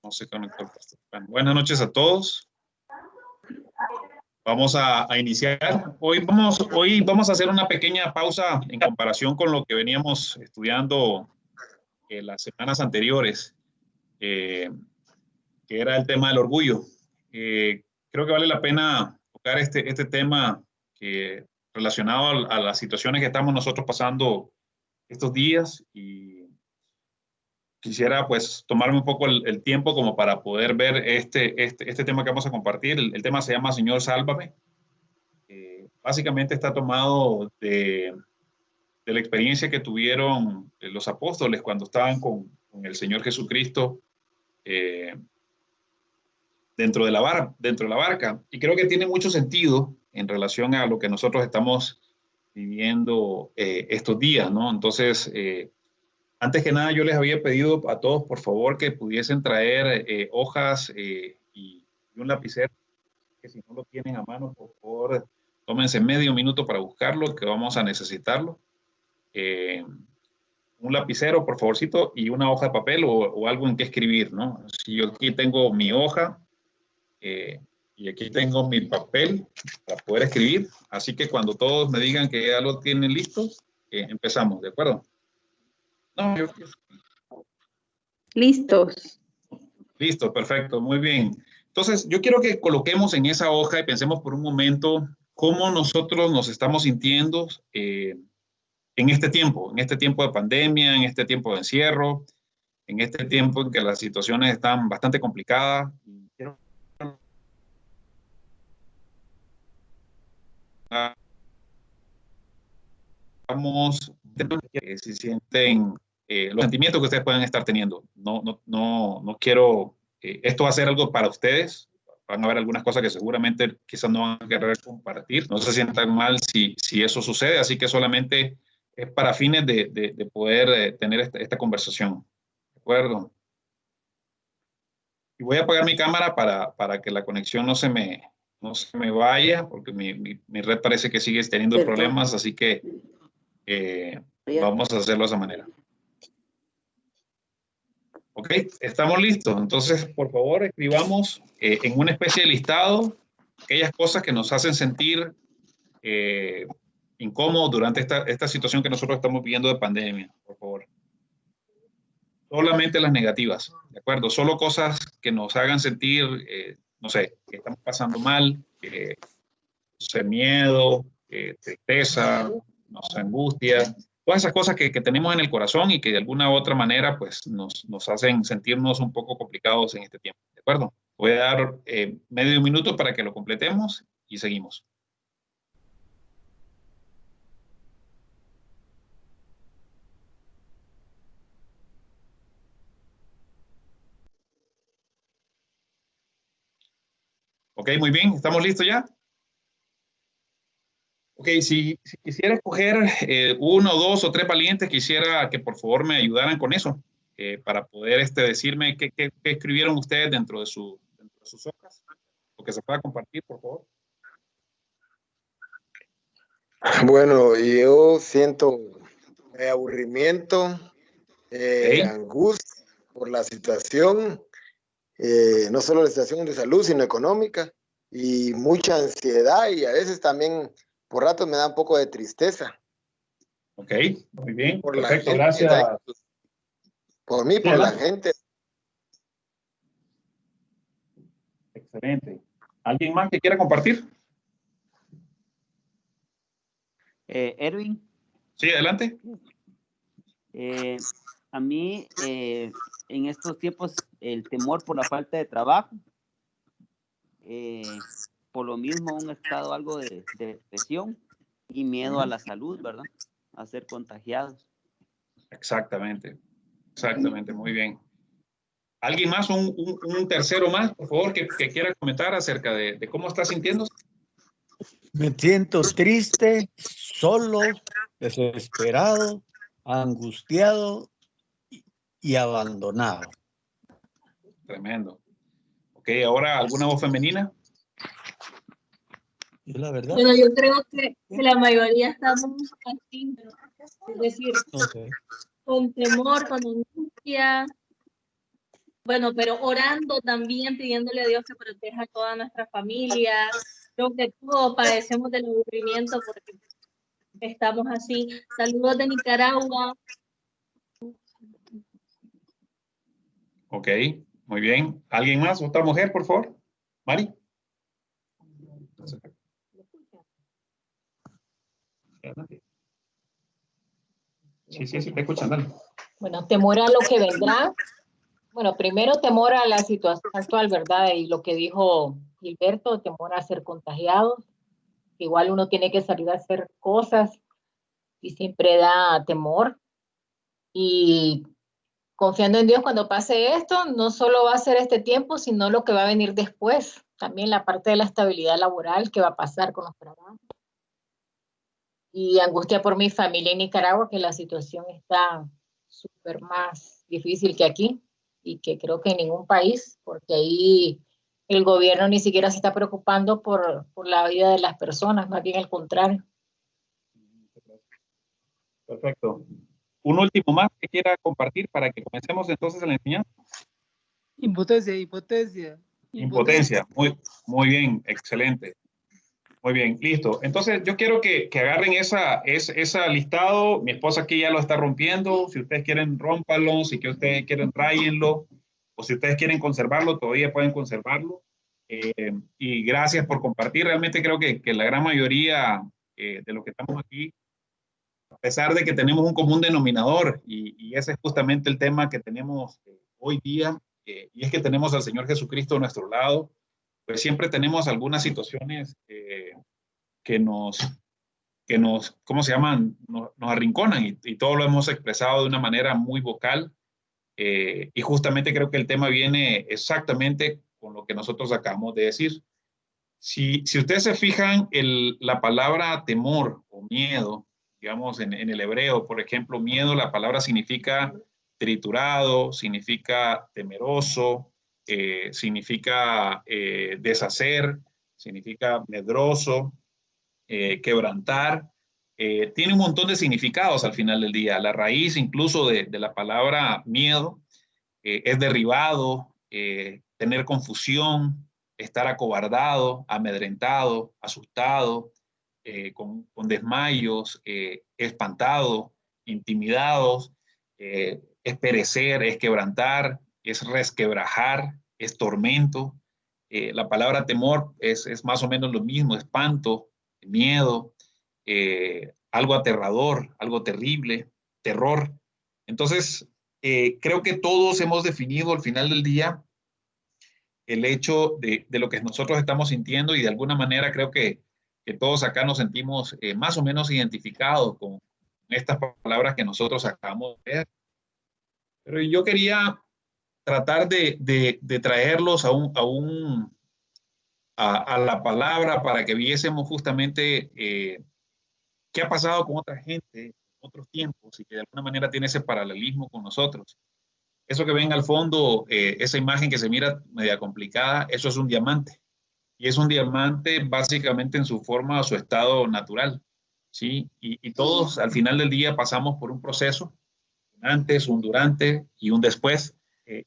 No se conectó el pastor Fran. Buenas noches a todos. Vamos a iniciar. Hoy vamos a hacer una pequeña pausa en comparación con lo que veníamos estudiando las semanas anteriores, que era el tema del orgullo. Creo que vale la pena tocar este tema relacionado a las situaciones que estamos nosotros pasando estos días, y quisiera pues tomarme un poco el tiempo como para poder ver este tema que vamos a compartir. El tema se llama Señor, sálvame. Básicamente está tomado de la experiencia que tuvieron los apóstoles cuando estaban con el Señor Jesucristo dentro de la barca. Y creo que tiene mucho sentido en relación a lo que nosotros estamos viviendo estos días, ¿no? Entonces, antes que nada, yo les había pedido a todos, por favor, que pudiesen traer hojas y un lapicero, que si no lo tienen a mano, por favor, tómense medio minuto para buscarlo, que vamos a necesitarlo. Un lapicero, por favorcito, y una hoja de papel o algo en que escribir, ¿no? Si yo aquí tengo mi hoja y aquí tengo mi papel para poder escribir, así que cuando todos me digan que ya lo tienen listo, empezamos, ¿de acuerdo? No, Listos. Listo, perfecto, muy bien. Entonces, yo quiero que coloquemos en esa hoja y pensemos por un momento cómo nosotros nos estamos sintiendo en este tiempo de pandemia, en este tiempo de encierro, en este tiempo en que las situaciones están bastante complicadas. Si sienten los sentimientos que ustedes pueden estar teniendo. No quiero, esto va a ser algo para ustedes. Van a haber algunas cosas que seguramente quizás no van a querer compartir. No se sientan mal si eso sucede, así que solamente es para fines de poder tener esta conversación. ¿De acuerdo? Y voy a apagar mi cámara para que la conexión no se me vaya, porque mi red parece que sigue teniendo problemas, así que vamos a hacerlo de esa manera. Ok, estamos listos. Entonces, por favor, escribamos en una especie de listado aquellas cosas que nos hacen sentir incómodos durante esta situación que nosotros estamos viviendo de pandemia, por favor. Solamente las negativas, ¿de acuerdo? Solo cosas que nos hagan sentir, no sé, que estamos pasando mal, miedo, tristeza, no sé, angustia, todas esas cosas que tenemos en el corazón y que de alguna u otra manera pues nos hacen sentirnos un poco complicados en este tiempo, ¿de acuerdo? Voy a dar medio minuto para que lo completemos y seguimos. Ok, muy bien, ¿estamos listos ya? Ok, si quisiera escoger uno, dos o tres valientes, quisiera que por favor me ayudaran con eso, para poder decirme qué escribieron ustedes dentro de sus hojas, o que se pueda compartir, por favor. Bueno, yo siento aburrimiento, Okay. angustia por la situación, no solo la situación de salud, sino económica, y mucha ansiedad, y a veces también por rato me da un poco de tristeza. Ok, muy bien, por perfecto, la gente, gracias. Por mí, por la gente. Excelente. ¿Alguien más que quiera compartir? Erwin. Sí, adelante. A mí, en estos tiempos, el temor por la falta de trabajo, por lo mismo un estado algo de depresión y miedo a la salud, ¿verdad? A ser contagiados. Exactamente, muy bien. ¿Alguien más, un tercero más, por favor, que quiera comentar acerca de cómo está sintiéndose? Me siento triste, solo, desesperado, angustiado y abandonado. Tremendo. Ok, ahora, ¿alguna voz femenina? Yo la verdad. Bueno, yo creo que la mayoría estamos así, es decir, con temor, con angustia, Bueno, pero orando también, pidiéndole a Dios que proteja a toda nuestra familia. Creo que todos padecemos del aburrimiento porque estamos así. Saludos de Nicaragua. Ok, muy bien. ¿Alguien más? ¿Otra mujer, por favor? Mari. Sí, sí, sí, te escuchan, dale. Bueno, temor a lo que vendrá. Bueno, primero temor a la situación actual, ¿verdad? Y lo que dijo Gilberto, temor a ser contagiados. Igual uno tiene que salir a hacer cosas y siempre da temor. Y confiando en Dios cuando pase esto, no solo va a ser este tiempo, sino lo que va a venir después. También la parte de la estabilidad laboral que va a pasar con los trabajos. Y angustia por mi familia en Nicaragua, que la situación está súper más difícil que aquí y que creo que en ningún país, porque ahí el gobierno ni siquiera se está preocupando por la vida de las personas, más bien al contrario. Perfecto. Un último más que quiera compartir para que comencemos entonces a la enseñanza. Impotencia. Impotencia. Muy bien, excelente. Muy bien, listo. Entonces yo quiero que agarren esa listado. Mi esposa aquí ya lo está rompiendo. Si ustedes quieren, rómpanlo. Si que ustedes quieren, ráyenlo. O si ustedes quieren conservarlo, todavía pueden conservarlo. Y gracias por compartir. Realmente creo que la gran mayoría de los que estamos aquí, a pesar de que tenemos un común denominador, y ese es justamente el tema que tenemos hoy día, y es que tenemos al Señor Jesucristo a nuestro lado, pues siempre tenemos algunas situaciones que nos, ¿cómo se llaman? Nos arrinconan y todo lo hemos expresado de una manera muy vocal. Y justamente creo que el tema viene exactamente con lo que nosotros acabamos de decir. Si ustedes se fijan, la palabra temor o miedo, digamos en el hebreo, por ejemplo, miedo, la palabra significa triturado, significa temeroso, significa deshacer, significa medroso, quebrantar. Tiene un montón de significados al final del día. La raíz incluso de la palabra miedo es derribado, tener confusión, estar acobardado, amedrentado, asustado, con desmayos, espantado, intimidados, es perecer, es quebrantar, es resquebrajar, es tormento. La palabra temor es más o menos lo mismo, espanto, miedo, algo aterrador, algo terrible, terror. Entonces, creo que todos hemos definido al final del día el hecho de lo que nosotros estamos sintiendo y de alguna manera creo que todos acá nos sentimos más o menos identificados con estas palabras que nosotros acabamos de ver. Pero yo quería tratar de traerlos a la palabra para que viésemos justamente qué ha pasado con otra gente en otros tiempos y que de alguna manera tiene ese paralelismo con nosotros. Eso que ven al fondo, esa imagen que se mira media complicada, eso es un diamante. Y es un diamante básicamente en su forma o su estado natural. ¿Sí? Y todos al final del día pasamos por un proceso, un antes, un durante y un después.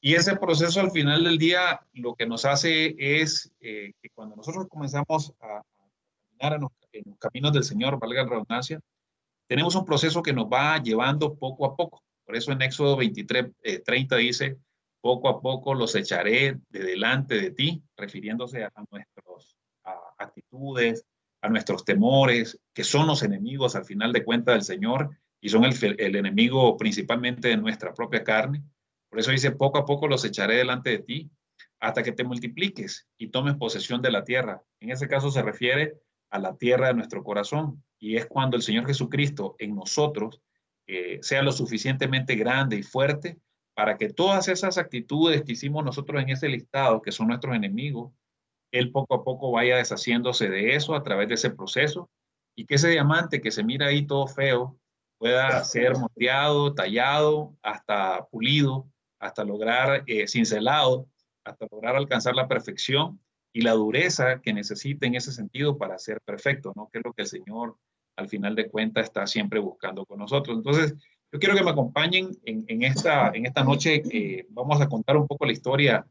Y ese proceso al final del día lo que nos hace es que cuando nosotros comenzamos a caminar en los caminos del Señor, valga la redundancia, tenemos un proceso que nos va llevando poco a poco. Por eso en Éxodo 23, 30 dice, poco a poco los echaré de delante de ti, refiriéndose a nuestras actitudes, a nuestros temores, que son los enemigos al final de cuentas del Señor y son el enemigo principalmente de nuestra propia carne. Por eso dice, poco a poco los echaré delante de ti hasta que te multipliques y tomes posesión de la tierra. En ese caso se refiere a la tierra de nuestro corazón. Y es cuando el Señor Jesucristo en nosotros sea lo suficientemente grande y fuerte para que todas esas actitudes que hicimos nosotros en ese listado, que son nuestros enemigos, Él poco a poco vaya deshaciéndose de eso a través de ese proceso y que ese diamante que se mira ahí todo feo pueda ser moldeado, tallado, hasta pulido, hasta lograr cincelado, hasta lograr alcanzar la perfección y la dureza que necesita en ese sentido para ser perfecto, ¿no? Que es lo que el Señor al final de cuentas está siempre buscando con nosotros. Entonces, Yo quiero que me acompañen en esta noche. Vamos a contar un poco la historia,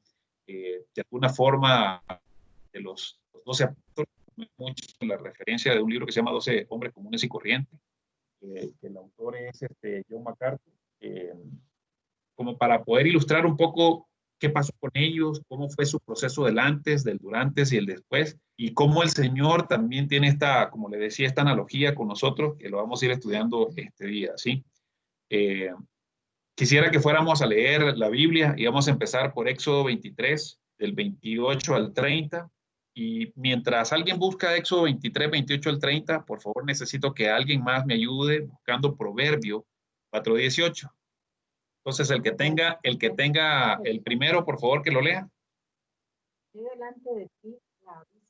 de alguna forma, de los 12 apóstoles. Mucho la referencia de un libro que se llama 12 hombres comunes y corrientes. El autor es John MacArthur. Como para poder ilustrar un poco qué pasó con ellos, cómo fue su proceso del antes, del durante y el después, y cómo el Señor también tiene esta, como le decía, esta analogía con nosotros, que lo vamos a ir estudiando este día, ¿sí? Quisiera que fuéramos a leer la Biblia y vamos a empezar por Éxodo 23, del 28 al 30. Y mientras alguien busca Éxodo 23, 28 al 30, por favor necesito que alguien más me ayude buscando Proverbio 4:18. Entonces, el que tenga el primero, por favor, que lo lea. Delante de ti la abismo,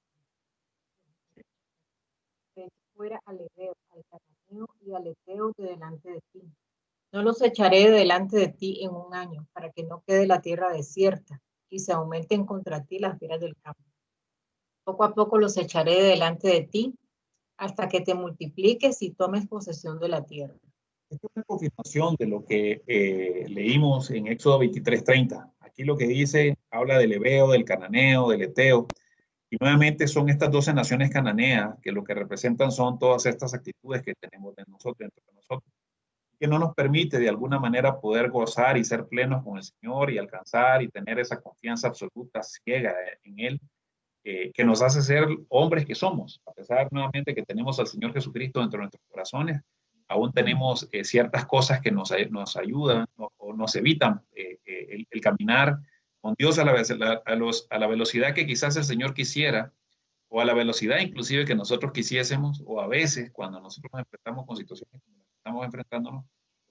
que fuera al Ebeo, al Cananeo y al Eteo de delante de ti. No los echaré de delante de ti en un año, para que no quede la tierra desierta y se aumenten contra ti las fieras del campo. Poco a poco los echaré de delante de ti, hasta que te multipliques y tomes posesión de la tierra. Esta es una confirmación de lo que leímos en Éxodo 23:30. Aquí lo que dice, habla del Ebeo, del Cananeo, del Eteo, y nuevamente son estas 12 naciones cananeas que lo que representan son todas estas actitudes que tenemos dentro de nosotros, que no nos permite de alguna manera poder gozar y ser plenos con el Señor y alcanzar y tener esa confianza absoluta, ciega en Él, que nos hace ser hombres que somos. A pesar nuevamente que tenemos al Señor Jesucristo dentro de nuestros corazones, aún tenemos ciertas cosas que nos ayudan o nos evitan el caminar con Dios a la velocidad que quizás el Señor quisiera, o a la velocidad inclusive que nosotros quisiésemos, o a veces cuando nosotros nos enfrentamos con situaciones como las que estamos enfrentándonos,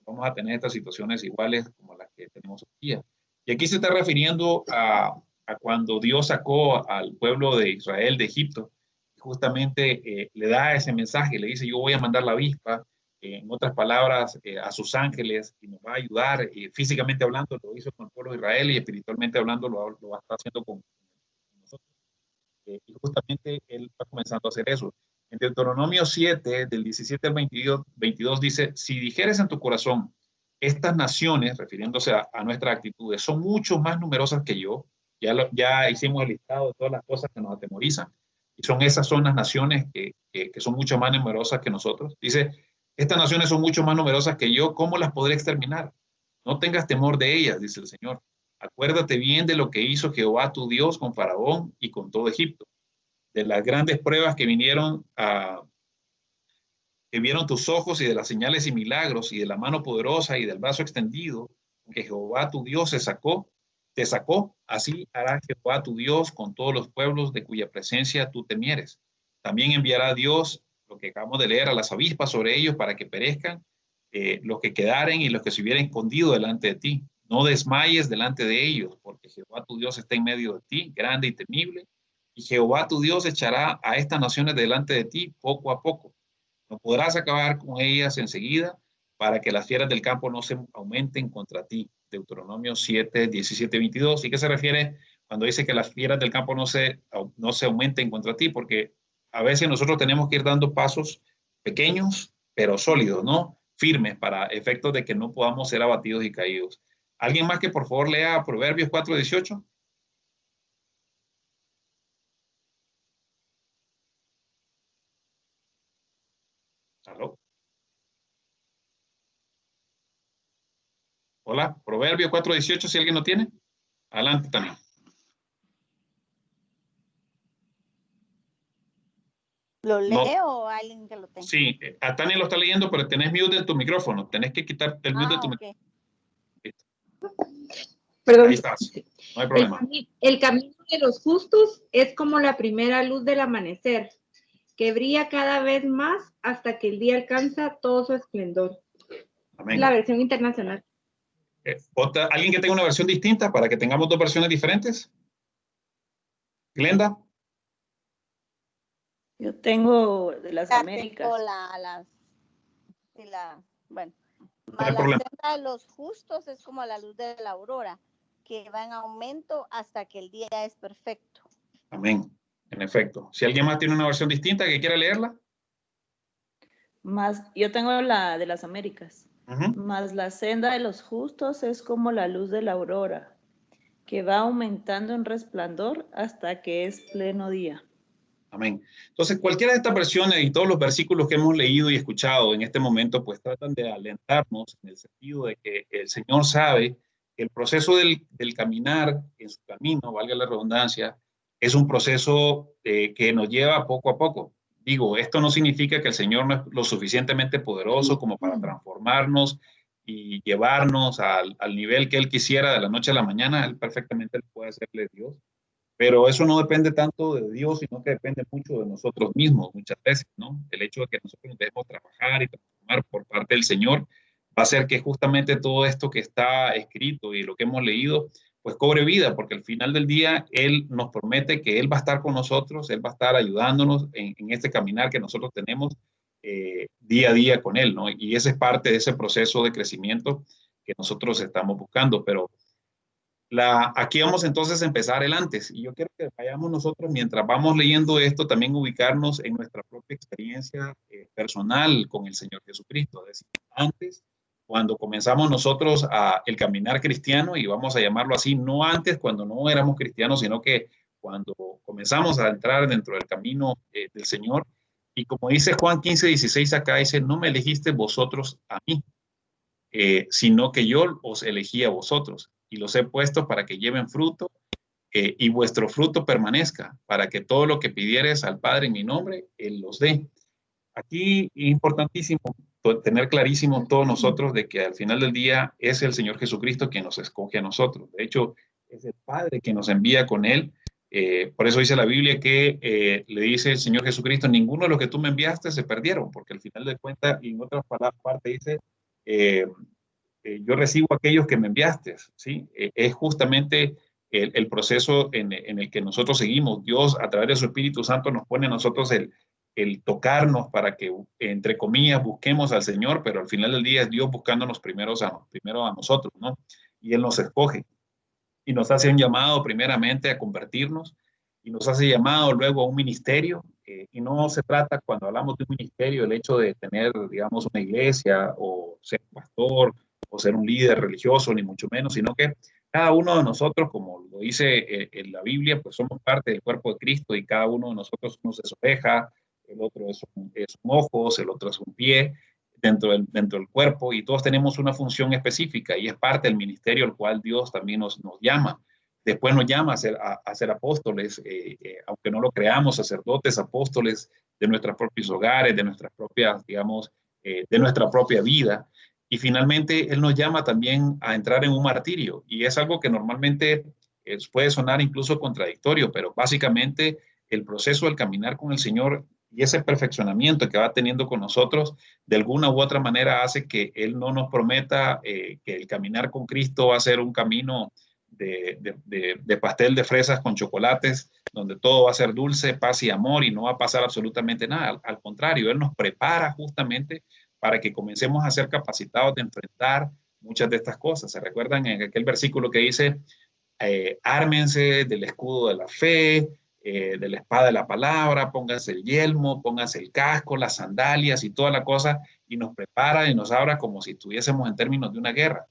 vamos a tener estas situaciones iguales como las que tenemos hoy día. Y aquí se está refiriendo a cuando Dios sacó al pueblo de Israel de Egipto, justamente le da ese mensaje, le dice, yo voy a mandar la avispa, en otras palabras, a sus ángeles, y nos va a ayudar, físicamente hablando, lo hizo con el pueblo de Israel, y espiritualmente hablando, lo va a estar haciendo con nosotros. Y justamente él está comenzando a hacer eso. En Deuteronomio 7, del 17 al 22 dice, si dijeres en tu corazón, estas naciones, refiriéndose a nuestras actitudes, son mucho más numerosas que yo, ya hicimos el listado de todas las cosas que nos atemorizan, y son las naciones que son mucho más numerosas que nosotros. Dice, estas naciones son mucho más numerosas que yo, ¿cómo las podré exterminar? No tengas temor de ellas, dice el Señor. Acuérdate bien de lo que hizo Jehová tu Dios con Faraón y con todo Egipto, de las grandes pruebas que vieron tus ojos, y de las señales y milagros, y de la mano poderosa y del brazo extendido, que Jehová tu Dios te sacó, así hará Jehová tu Dios con todos los pueblos de cuya presencia tú temieres. También enviará Dios, lo que acabamos de leer, a las avispas sobre ellos para que perezcan los que quedaren y los que se hubieran escondido delante de ti. No desmayes delante de ellos, porque Jehová tu Dios está en medio de ti, grande y temible, y Jehová tu Dios echará a estas naciones delante de ti poco a poco. No podrás acabar con ellas enseguida, para que las fieras del campo no se aumenten contra ti. Deuteronomio 7, 17, 22. ¿Y qué se refiere cuando dice que las fieras del campo no se aumenten contra ti? Porque a veces nosotros tenemos que ir dando pasos pequeños, pero sólidos, ¿no? Firmes, para efectos de que no podamos ser abatidos y caídos. ¿Alguien más que por favor lea Proverbios 4, 18? ¿Aló? Hola, Proverbio 4:18, si alguien lo tiene. Adelante también. ¿Lo leo No. o alguien que lo tenga? Sí, a Tania lo está leyendo, pero tenés mute de tu micrófono. Tenés que quitarte el mute de tu micrófono. Perdón. Ahí estás. No hay problema. El camino de los justos es como la primera luz del amanecer, que brilla cada vez más hasta que el día alcanza todo su esplendor. Amén. La versión internacional. ¿Alguien que tenga una versión distinta para que tengamos dos versiones diferentes? Glenda. Yo tengo de las Américas. Bueno, No hay la problema. senda de los justos es como la luz de la aurora, que va en aumento hasta que el día es perfecto. Amén. En efecto. Si alguien más tiene una versión distinta que quiera leerla. Yo tengo la de las Américas. Mas la senda de los justos es como la luz de la aurora, que va aumentando en resplandor hasta que es pleno día. Amén. Entonces, cualquiera de estas versiones y todos los versículos que hemos leído y escuchado en este momento, pues tratan de alentarnos en el sentido de que el Señor sabe que el proceso del caminar en su camino, valga la redundancia, es un proceso que nos lleva poco a poco. Digo, esto no significa que el Señor no es lo suficientemente poderoso como para transformarnos y llevarnos al nivel que Él quisiera de la noche a la mañana. Él perfectamente puede hacerle Dios. Pero eso no depende tanto de Dios, sino que depende mucho de nosotros mismos, muchas veces, ¿no? El hecho de que nosotros nos debemos trabajar y transformar por parte del Señor va a hacer que justamente todo esto que está escrito y lo que hemos leído, pues cobre vida, porque al final del día Él nos promete que Él va a estar con nosotros, Él va a estar ayudándonos en este caminar que nosotros tenemos día a día con Él, ¿no? Y ese es parte de ese proceso de crecimiento que nosotros estamos buscando, pero aquí vamos entonces a empezar el antes. Y yo quiero que vayamos nosotros, mientras vamos leyendo esto, también ubicarnos en nuestra propia experiencia personal con el Señor Jesucristo. Es decir, antes, cuando comenzamos nosotros el caminar cristiano, y vamos a llamarlo así, no antes cuando no éramos cristianos, sino que cuando comenzamos a entrar dentro del camino del Señor. Y como dice Juan 15:16 acá, dice, no me elegiste vosotros a mí, sino que yo os elegí a vosotros y los he puesto para que lleven fruto y vuestro fruto permanezca, para que todo lo que pidieres al Padre en mi nombre, Él los dé. Aquí es importantísimo tener clarísimo todos nosotros de que al final del día es el Señor Jesucristo quien nos escoge a nosotros. De hecho, es el Padre quien nos envía con Él. Por eso dice la Biblia que le dice el Señor Jesucristo, ninguno de los que tú me enviaste se perdieron, porque al final de cuentas, y en otra parte dice, yo recibo a aquellos que me enviaste, ¿sí? Es justamente el proceso en el que nosotros seguimos. Dios, a través de su Espíritu Santo, nos pone a nosotros el tocarnos para que, entre comillas, busquemos al Señor, pero al final del día es Dios buscándonos primero a nosotros, ¿no? Y Él nos escoge y nos hace un llamado primeramente a convertirnos y nos hace llamado luego a un ministerio. Y no se trata, cuando hablamos de un ministerio, el hecho de tener, digamos, una iglesia o ser pastor o ser un líder religioso, ni mucho menos, sino que cada uno de nosotros, como lo dice en la Biblia, pues somos parte del cuerpo de Cristo y cada uno de nosotros es oveja, el otro es un ojo, el otro es un pie dentro del cuerpo y todos tenemos una función específica y es parte del ministerio al cual Dios también nos llama. Después nos llama a ser apóstoles, aunque no lo creamos, sacerdotes, apóstoles de nuestros propios hogares, de nuestras propias, digamos, de nuestra propia vida. Y finalmente, Él nos llama también a entrar en un martirio. Y es algo que normalmente puede sonar incluso contradictorio, pero básicamente el proceso del caminar con el Señor y ese perfeccionamiento que va teniendo con nosotros, de alguna u otra manera hace que Él no nos prometa que el caminar con Cristo va a ser un camino de pastel de fresas con chocolates, donde todo va a ser dulce, paz y amor y no va a pasar absolutamente nada. Al contrario, Él nos prepara justamente para que comencemos a ser capacitados de enfrentar muchas de estas cosas. ¿Se recuerdan en aquel versículo que dice, ármense del escudo de la fe, de la espada de la palabra, pónganse el yelmo, pónganse el casco, las sandalias y toda la cosa, y nos prepara y nos habla como si estuviésemos en términos de una guerra.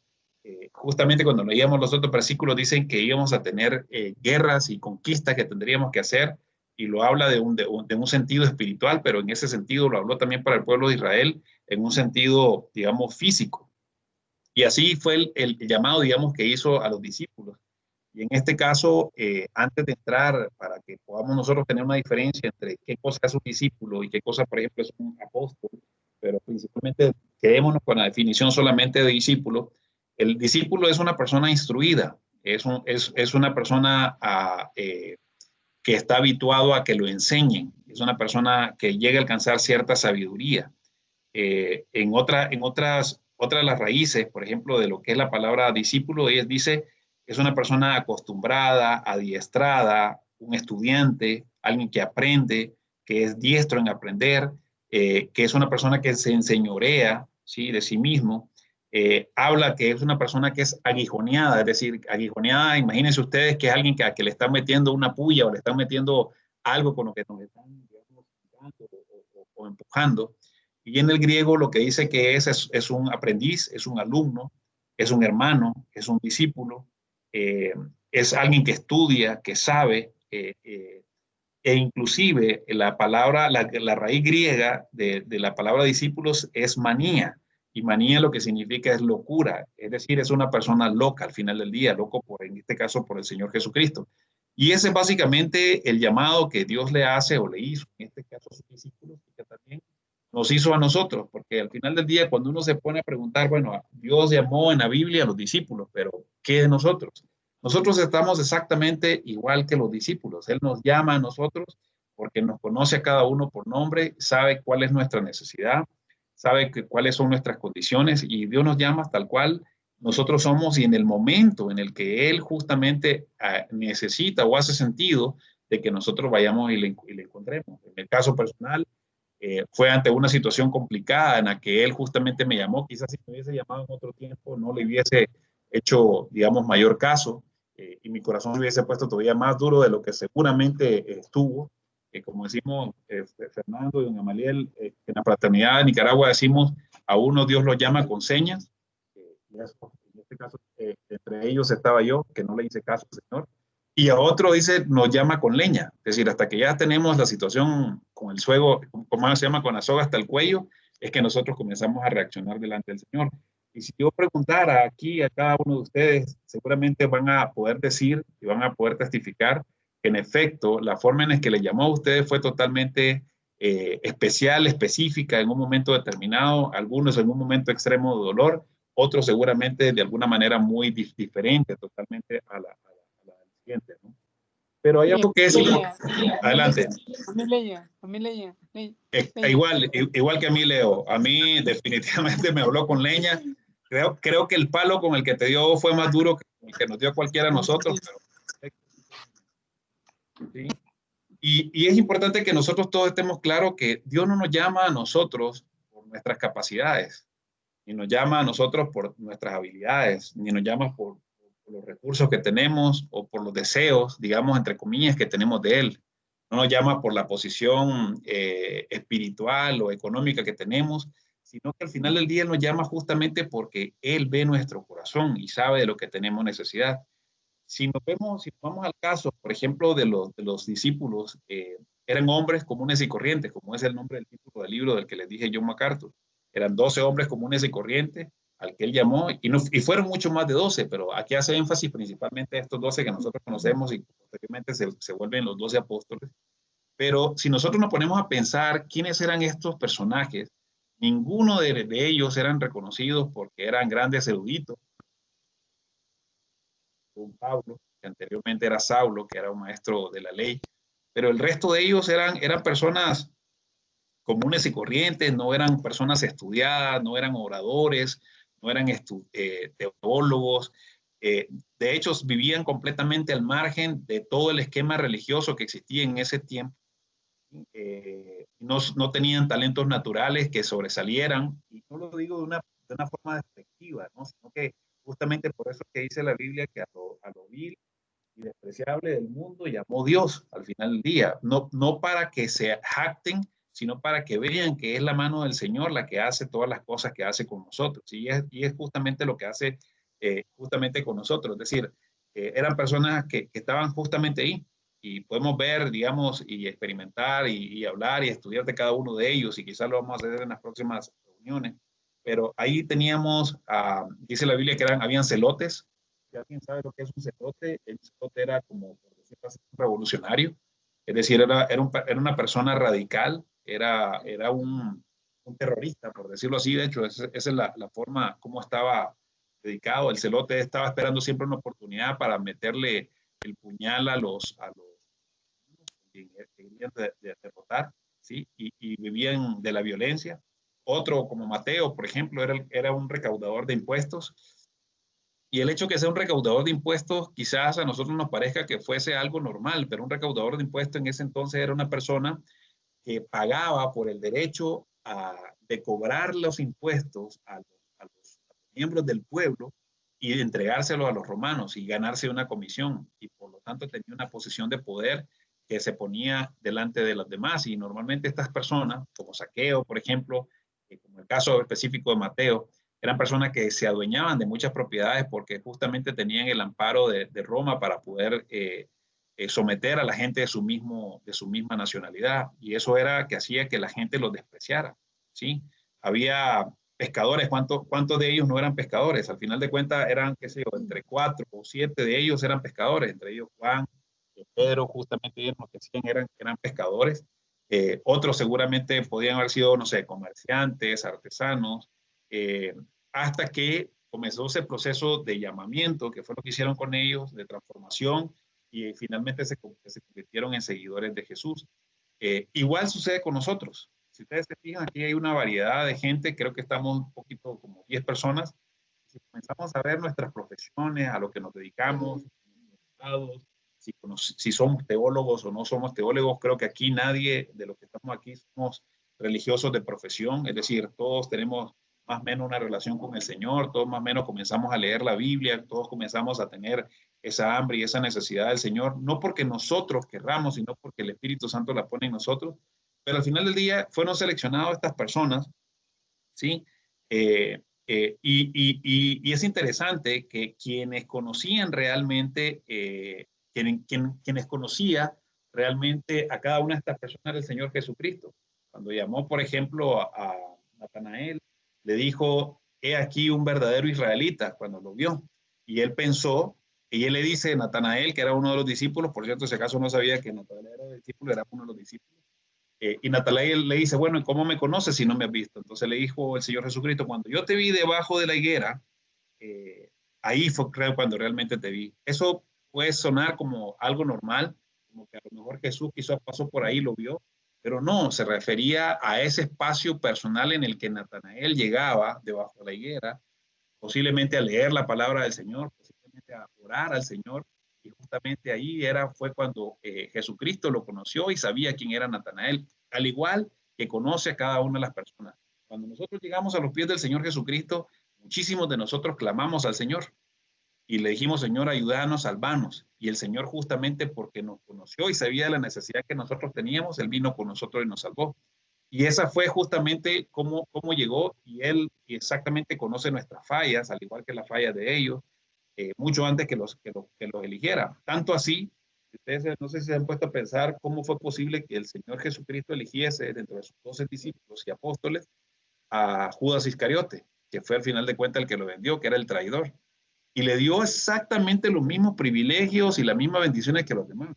Justamente cuando leíamos los otros versículos dicen que íbamos a tener guerras y conquistas que tendríamos que hacer, y lo habla de un sentido espiritual, pero en ese sentido lo habló también para el pueblo de Israel, en un sentido, digamos, físico. Y así fue el llamado, digamos, que hizo a los discípulos. Y en este caso, antes de entrar, para que podamos nosotros tener una diferencia entre qué cosa es un discípulo y qué cosa, por ejemplo, es un apóstol, pero principalmente quedémonos con la definición solamente de discípulo. El discípulo es una persona instruida, es una persona que está habituado a que lo enseñen, es una persona que llega a alcanzar cierta sabiduría. En otras de las raíces, por ejemplo, de lo que es la palabra discípulo, ella dice, es una persona acostumbrada, adiestrada, un estudiante, alguien que aprende, que es diestro en aprender, que es una persona que se enseñorea, ¿sí?, de sí mismo. Habla que es una persona que es aguijoneada, es decir, aguijoneada, imagínense ustedes que es alguien que le están metiendo una puya o le están metiendo algo con lo que nos están, digamos, o empujando. Y en el griego lo que dice que es un aprendiz, es un alumno, es un hermano, es un discípulo, es alguien que estudia, que sabe, e inclusive la palabra, la raíz griega de la palabra discípulos es manía, y manía lo que significa es locura, es decir, es una persona loca al final del día, loco por, en este caso, por el Señor Jesucristo. Y ese es básicamente el llamado que Dios le hace o le hizo, en este caso a sus discípulos, y que también nos hizo a nosotros, porque al final del día, cuando uno se pone a preguntar, bueno, Dios llamó en la Biblia a los discípulos, pero ¿qué de nosotros? Nosotros estamos exactamente igual que los discípulos. Él nos llama a nosotros porque nos conoce a cada uno por nombre, sabe cuál es nuestra necesidad, sabe cuáles son nuestras condiciones, y Dios nos llama tal cual nosotros somos, y en el momento en el que Él justamente necesita o hace sentido de que nosotros vayamos y le encontremos. En el caso personal, fue ante una situación complicada en la que Él justamente me llamó. Quizás si me hubiese llamado en otro tiempo no le hubiese hecho, digamos, mayor caso, y mi corazón hubiese puesto todavía más duro de lo que seguramente estuvo. Como decimos Fernando y don Gamaliel, en la fraternidad de Nicaragua decimos, a uno Dios lo llama con señas, y eso, en este caso, entre ellos estaba yo, que no le hice caso al Señor, y a otro dice, nos llama con leña, es decir, hasta que ya tenemos la situación con el fuego, como se llama, con la soga hasta el cuello, es que nosotros comenzamos a reaccionar delante del Señor. Y si yo preguntara aquí a cada uno de ustedes, seguramente van a poder decir y van a poder testificar que en efecto la forma en la que le llamó a ustedes fue totalmente especial, específica en un momento determinado, algunos en un momento extremo de dolor, otros seguramente de alguna manera muy diferente totalmente a la siguiente, ¿no? Pero hay algo que es adelante. A mí leña. Igual que a mí, Leo. A mí definitivamente me habló con leña. Creo que el palo con el que te dio fue más duro que el que nos dio cualquiera de nosotros. Pero, ¿sí? Y es importante que nosotros todos estemos claros que Dios no nos llama a nosotros por nuestras capacidades, ni nos llama a nosotros por nuestras habilidades, ni nos llama por los recursos que tenemos o por los deseos, digamos, entre comillas, que tenemos de Él. No nos llama por la posición espiritual o económica que tenemos, sino que al final del día Él nos llama justamente porque Él ve nuestro corazón y sabe de lo que tenemos necesidad. Si nos vamos al caso, por ejemplo, de los discípulos, eran hombres comunes y corrientes, como es el nombre del título del libro del que les dije, John MacArthur. Eran 12 hombres comunes y corrientes al que él llamó, y fueron mucho más de 12, pero aquí hace énfasis principalmente a estos 12 que nosotros conocemos y posteriormente se vuelven los 12 apóstoles. Pero si nosotros nos ponemos a pensar quiénes eran estos personajes, ninguno de ellos eran reconocidos porque eran grandes eruditos. Un Pablo, que anteriormente era Saulo, que era un maestro de la ley, pero el resto de ellos eran personas comunes y corrientes, no eran personas estudiadas, no eran oradores, no eran teólogos. De hecho, vivían completamente al margen de todo el esquema religioso que existía en ese tiempo. No tenían talentos naturales que sobresalieran, y no lo digo de una forma despectiva, ¿no? Sino que justamente por eso que dice la Biblia que a lo vil y despreciable del mundo llamó Dios al final del día, no para que se jacten, sino para que vean que es la mano del Señor la que hace todas las cosas que hace con nosotros, y es justamente lo que hace justamente con nosotros, es decir, eran personas que estaban justamente ahí, y podemos ver, digamos, y experimentar y hablar y estudiar de cada uno de ellos, y quizás lo vamos a hacer en las próximas reuniones, pero ahí teníamos, dice la Biblia que habían celotes. Si alguien sabe lo que es un celote, el celote era como, por decirlo así, un revolucionario, es decir, era una persona radical, era un terrorista, por decirlo así. De hecho, esa es la forma como estaba dedicado. El celote estaba esperando siempre una oportunidad para meterle el puñal a los que querían derrotar, ¿sí? Y vivían de la violencia. Otro, como Mateo, por ejemplo, era un recaudador de impuestos. Y el hecho que sea un recaudador de impuestos, quizás a nosotros nos parezca que fuese algo normal, pero un recaudador de impuestos en ese entonces era una persona que pagaba por el derecho de cobrar los impuestos a los miembros del pueblo y de entregárselos a los romanos y ganarse una comisión. Y por lo tanto tenía una posición de poder que se ponía delante de los demás. Y normalmente estas personas, como Zaqueo, por ejemplo, el caso específico de Mateo, eran personas que se adueñaban de muchas propiedades porque justamente tenían el amparo de Roma para poder someter a la gente de su misma nacionalidad. Y eso era que hacía que la gente los despreciara, ¿sí? Había pescadores, ¿cuántos de ellos no eran pescadores? Al final de cuentas eran, qué sé yo, entre 4 o 7 de ellos eran pescadores, entre ellos Juan, Pedro, justamente ellos lo que hacían eran pescadores. Otros seguramente podían haber sido, no sé, comerciantes, artesanos, hasta que comenzó ese proceso de llamamiento, que fue lo que hicieron con ellos, de transformación, y finalmente se convirtieron en seguidores de Jesús. Igual sucede con nosotros. Si ustedes se fijan, aquí hay una variedad de gente, creo que estamos un poquito como 10 personas. Si comenzamos a ver nuestras profesiones, a lo que nos dedicamos, si somos teólogos o no somos teólogos, creo que aquí nadie de los que estamos aquí somos religiosos de profesión, es decir, todos tenemos más o menos una relación con el Señor, todos más o menos comenzamos a leer la Biblia, todos comenzamos a tener esa hambre y esa necesidad del Señor, no porque nosotros querramos, sino porque el Espíritu Santo la pone en nosotros, pero al final del día fueron seleccionadas estas personas, ¿sí? Y es interesante que quienes conocían realmente, quienes conocía realmente a cada una de estas personas era el Señor Jesucristo. Cuando llamó, por ejemplo, a Natanael, le dijo, he aquí un verdadero israelita, cuando lo vio. Y él pensó, y él le dice a Natanael, que era uno de los discípulos, por cierto, si acaso no sabía que Natanael era discípulo, era uno de los discípulos. Y Natanael le dice, bueno, ¿y cómo me conoces si no me has visto? Entonces le dijo el Señor Jesucristo, cuando yo te vi debajo de la higuera, ahí fue creo cuando realmente te vi. Eso puede sonar como algo normal, como que a lo mejor Jesús quizás pasó por ahí, lo vio, pero no, se refería a ese espacio personal en el que Natanael llegaba debajo de la higuera, posiblemente a leer la palabra del Señor, posiblemente a orar al Señor, y justamente ahí fue cuando Jesucristo lo conoció y sabía quién era Natanael, al igual que conoce a cada una de las personas. Cuando nosotros llegamos a los pies del Señor Jesucristo, muchísimos de nosotros clamamos al Señor y le dijimos, Señor, ayúdanos, salvanos. Y el Señor justamente porque nos conoció y sabía la necesidad que nosotros teníamos, Él vino con nosotros y nos salvó. Y esa fue justamente cómo llegó, y Él exactamente conoce nuestras fallas, al igual que las fallas de ellos, mucho antes que los eligiera. Tanto así, ustedes no sé si se han puesto a pensar cómo fue posible que el Señor Jesucristo eligiese dentro de sus 12 discípulos y apóstoles a Judas Iscariote, que fue al final de cuentas el que lo vendió, que era el traidor. Y le dio exactamente los mismos privilegios y las mismas bendiciones que los demás.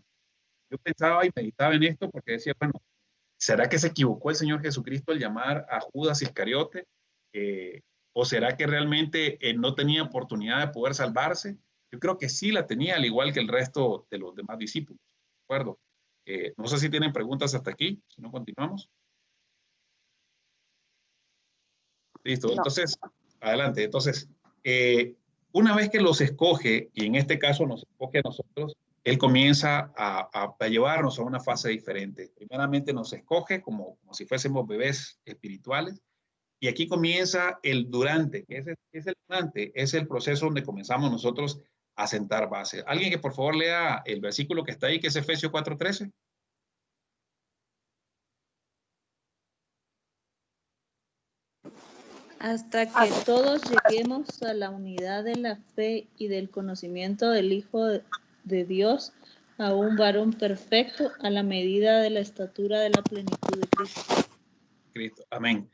Yo pensaba y meditaba en esto porque decía, bueno, ¿será que se equivocó el Señor Jesucristo al llamar a Judas Iscariote? ¿O será que realmente no tenía oportunidad de poder salvarse? Yo creo que sí la tenía, al igual que el resto de los demás discípulos. ¿De acuerdo? No sé si tienen preguntas hasta aquí, si no continuamos. Listo, entonces, adelante. Entonces, una vez que los escoge, y en este caso nos escoge a nosotros, Él comienza a llevarnos a una fase diferente. Primeramente nos escoge como si fuésemos bebés espirituales, y aquí comienza el durante. ¿Qué es el durante? Es el proceso donde comenzamos nosotros a sentar base. Alguien que por favor lea el versículo que está ahí, que es Efesios 4:13. Hasta que todos lleguemos a la unidad de la fe y del conocimiento del Hijo de Dios, a un varón perfecto, a la medida de la estatura de la plenitud de Cristo. Cristo, amén.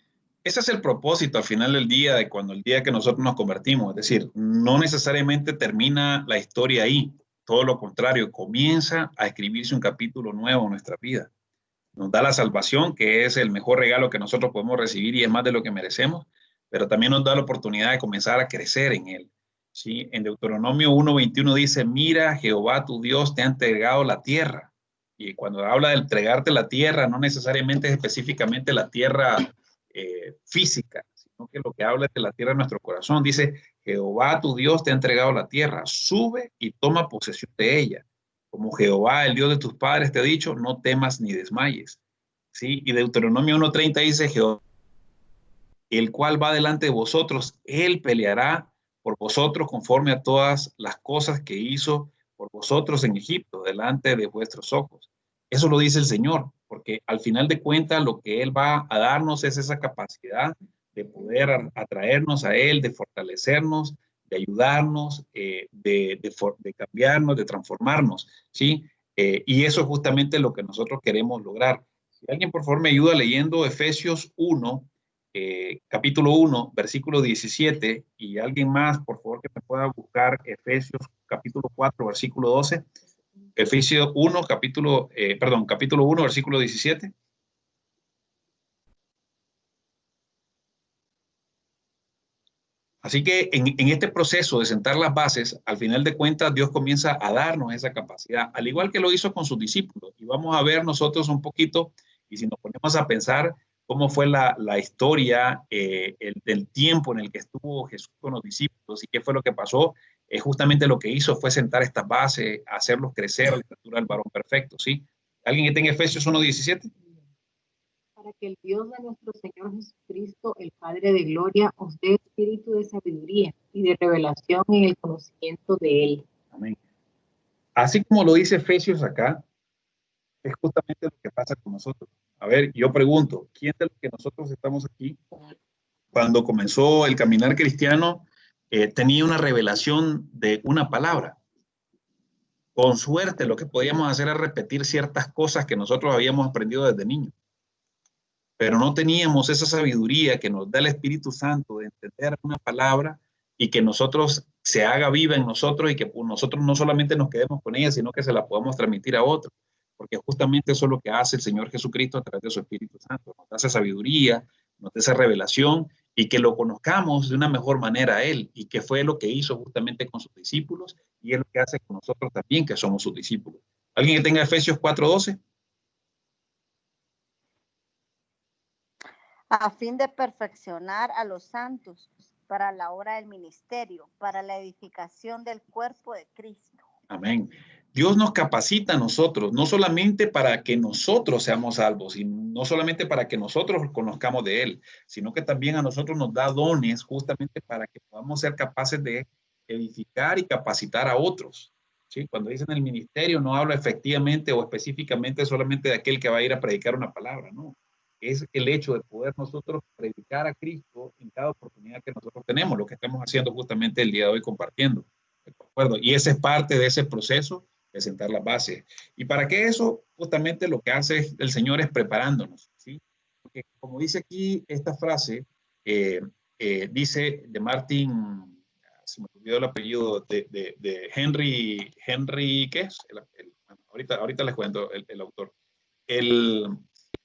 Ese es el propósito al final del día, de cuando el día que nosotros nos convertimos. Es decir, no necesariamente termina la historia ahí. Todo lo contrario, comienza a escribirse un capítulo nuevo en nuestra vida. Nos da la salvación, que es el mejor regalo que nosotros podemos recibir y es más de lo que merecemos, pero también nos da la oportunidad de comenzar a crecer en él. ¿Sí? En Deuteronomio 1:21 dice, mira, Jehová tu Dios te ha entregado la tierra. Y cuando habla de entregarte la tierra, no necesariamente es específicamente la tierra física, sino que lo que habla es de la tierra de nuestro corazón. Dice, Jehová tu Dios te ha entregado la tierra, sube y toma posesión de ella. Como Jehová, el Dios de tus padres, te ha dicho, no temas ni desmayes. ¿Sí? Y Deuteronomio 1:30 dice, Jehová, el cual va delante de vosotros, él peleará por vosotros conforme a todas las cosas que hizo por vosotros en Egipto, delante de vuestros ojos. Eso lo dice el Señor, porque al final de cuentas lo que Él va a darnos es esa capacidad de poder atraernos a Él, de fortalecernos, de ayudarnos, de cambiarnos, de transformarnos, ¿sí? Y eso es justamente lo que nosotros queremos lograr. Si alguien por favor me ayuda leyendo Efesios 1, capítulo 1, versículo 17, y alguien más por favor que me pueda buscar Efesios capítulo 4, versículo 12. Efesios 1, capítulo 1, versículo 17. Así que en este proceso de sentar las bases, al final de cuentas, Dios comienza a darnos esa capacidad, al igual que lo hizo con sus discípulos. Y vamos a ver nosotros un poquito, y si nos ponemos a pensar cómo fue la historia del tiempo en el que estuvo Jesús con los discípulos y qué fue lo que pasó, justamente lo que hizo fue sentar estas bases, hacerlos crecer a la estatura del varón perfecto, ¿sí? ¿Alguien que tenga Efesios 1:17? Para que el Dios de nuestro Señor Jesucristo, el Padre de gloria, os dé espíritu de sabiduría y de revelación en el conocimiento de Él. Amén. Así como lo dice Efesios acá, es justamente lo que pasa con nosotros. A ver, yo pregunto, ¿quién de los que nosotros estamos aquí, cuando comenzó el caminar cristiano, tenía una revelación de una palabra? Con suerte, lo que podíamos hacer es repetir ciertas cosas que nosotros habíamos aprendido desde niños. Pero no teníamos esa sabiduría que nos da el Espíritu Santo de entender una palabra y que nosotros se haga viva en nosotros y que nosotros no solamente nos quedemos con ella, sino que se la podamos transmitir a otros. Porque justamente eso es lo que hace el Señor Jesucristo a través de su Espíritu Santo. Nos da esa sabiduría, nos da esa revelación y que lo conozcamos de una mejor manera a Él, y que fue lo que hizo justamente con sus discípulos y es lo que hace con nosotros también, que somos sus discípulos. ¿Alguien que tenga Efesios 4:12? A fin de perfeccionar a los santos para la obra del ministerio, para la edificación del cuerpo de Cristo. Amén. Dios nos capacita a nosotros, no solamente para que nosotros seamos salvos, y no solamente para que nosotros conozcamos de Él, sino que también a nosotros nos da dones justamente para que podamos ser capaces de edificar y capacitar a otros. ¿Sí? Cuando dicen el ministerio, no habla efectivamente o específicamente solamente de aquel que va a ir a predicar una palabra, no. Es el hecho de poder nosotros predicar a Cristo en cada oportunidad que nosotros tenemos, lo que estamos haciendo justamente el día de hoy compartiendo. ¿De acuerdo? Y ese es parte de ese proceso de sentar las bases. ¿Y para qué eso? Justamente lo que hace el Señor es preparándonos, ¿sí? Porque como dice aquí esta frase, dice de Martin, se me olvidó el apellido, de Henry, ¿qué es? Ahorita les cuento el autor.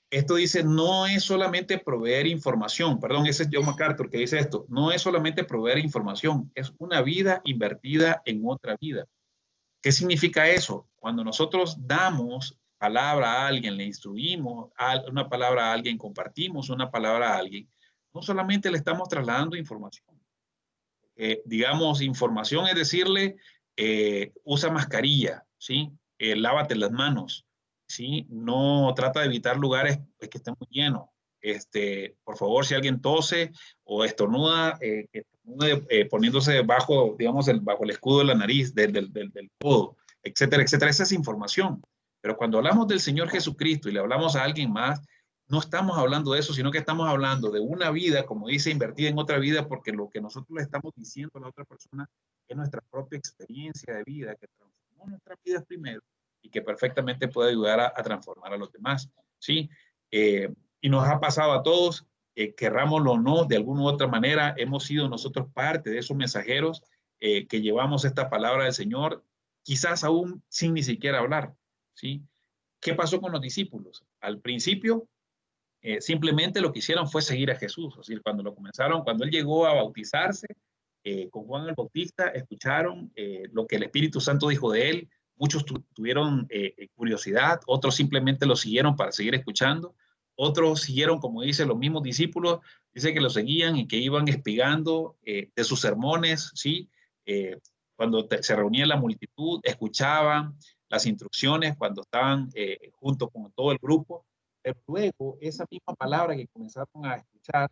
Esto dice, no es solamente proveer información, perdón, ese es John MacArthur que dice esto, no es solamente proveer información, es una vida invertida en otra vida. ¿Qué significa eso? Cuando nosotros damos palabra a alguien, le instruimos una palabra a alguien, compartimos una palabra a alguien, no solamente le estamos trasladando información. Digamos, información es decirle, usa mascarilla, ¿sí? Lávate las manos, ¿sí? No trata de evitar lugares que estén muy llenos. Por favor, si alguien tose o estornuda, que estornude poniéndose bajo, digamos, bajo el escudo de la nariz, del codo, etcétera, etcétera. Esa es información. Pero cuando hablamos del Señor Jesucristo y le hablamos a alguien más, no estamos hablando de eso, sino que estamos hablando de una vida, como dice, invertida en otra vida, porque lo que nosotros le estamos diciendo a la otra persona es nuestra propia experiencia de vida, que transformó nuestras vidas primero y que perfectamente puede ayudar a transformar a los demás, ¿sí? Y nos ha pasado a todos, querrámoslo o no, de alguna u otra manera, hemos sido nosotros parte de esos mensajeros que llevamos esta palabra del Señor, quizás aún sin ni siquiera hablar, ¿sí? ¿Qué pasó con los discípulos? Al principio, simplemente lo que hicieron fue seguir a Jesús. O sea, cuando él llegó a bautizarse con Juan el Bautista, escucharon lo que el Espíritu Santo dijo de él. Muchos tuvieron curiosidad, otros simplemente lo siguieron para seguir escuchando, otros siguieron, como dice, los mismos discípulos, dice que lo seguían y que iban espigando de sus sermones, ¿sí? Cuando se reunía la multitud, escuchaban las instrucciones cuando estaban junto con todo el grupo. Pero luego, esa misma palabra que comenzaron a escuchar,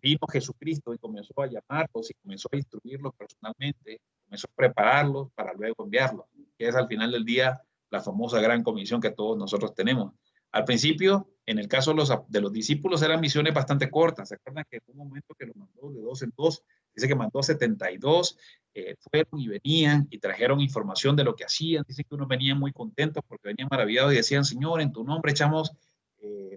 vino Jesucristo y comenzó a llamarlos y comenzó a instruirlos personalmente, comenzó a prepararlos para luego enviarlos, que es al final del día la famosa gran comisión que todos nosotros tenemos. Al principio, En el caso de los discípulos eran misiones bastante cortas. ¿Se acuerdan que en un momento que los mandó de 2 en 2? Dice que mandó 72, fueron y venían y trajeron información de lo que hacían. Dice que unos venían muy contentos porque venían maravillados y decían, Señor, en tu nombre echamos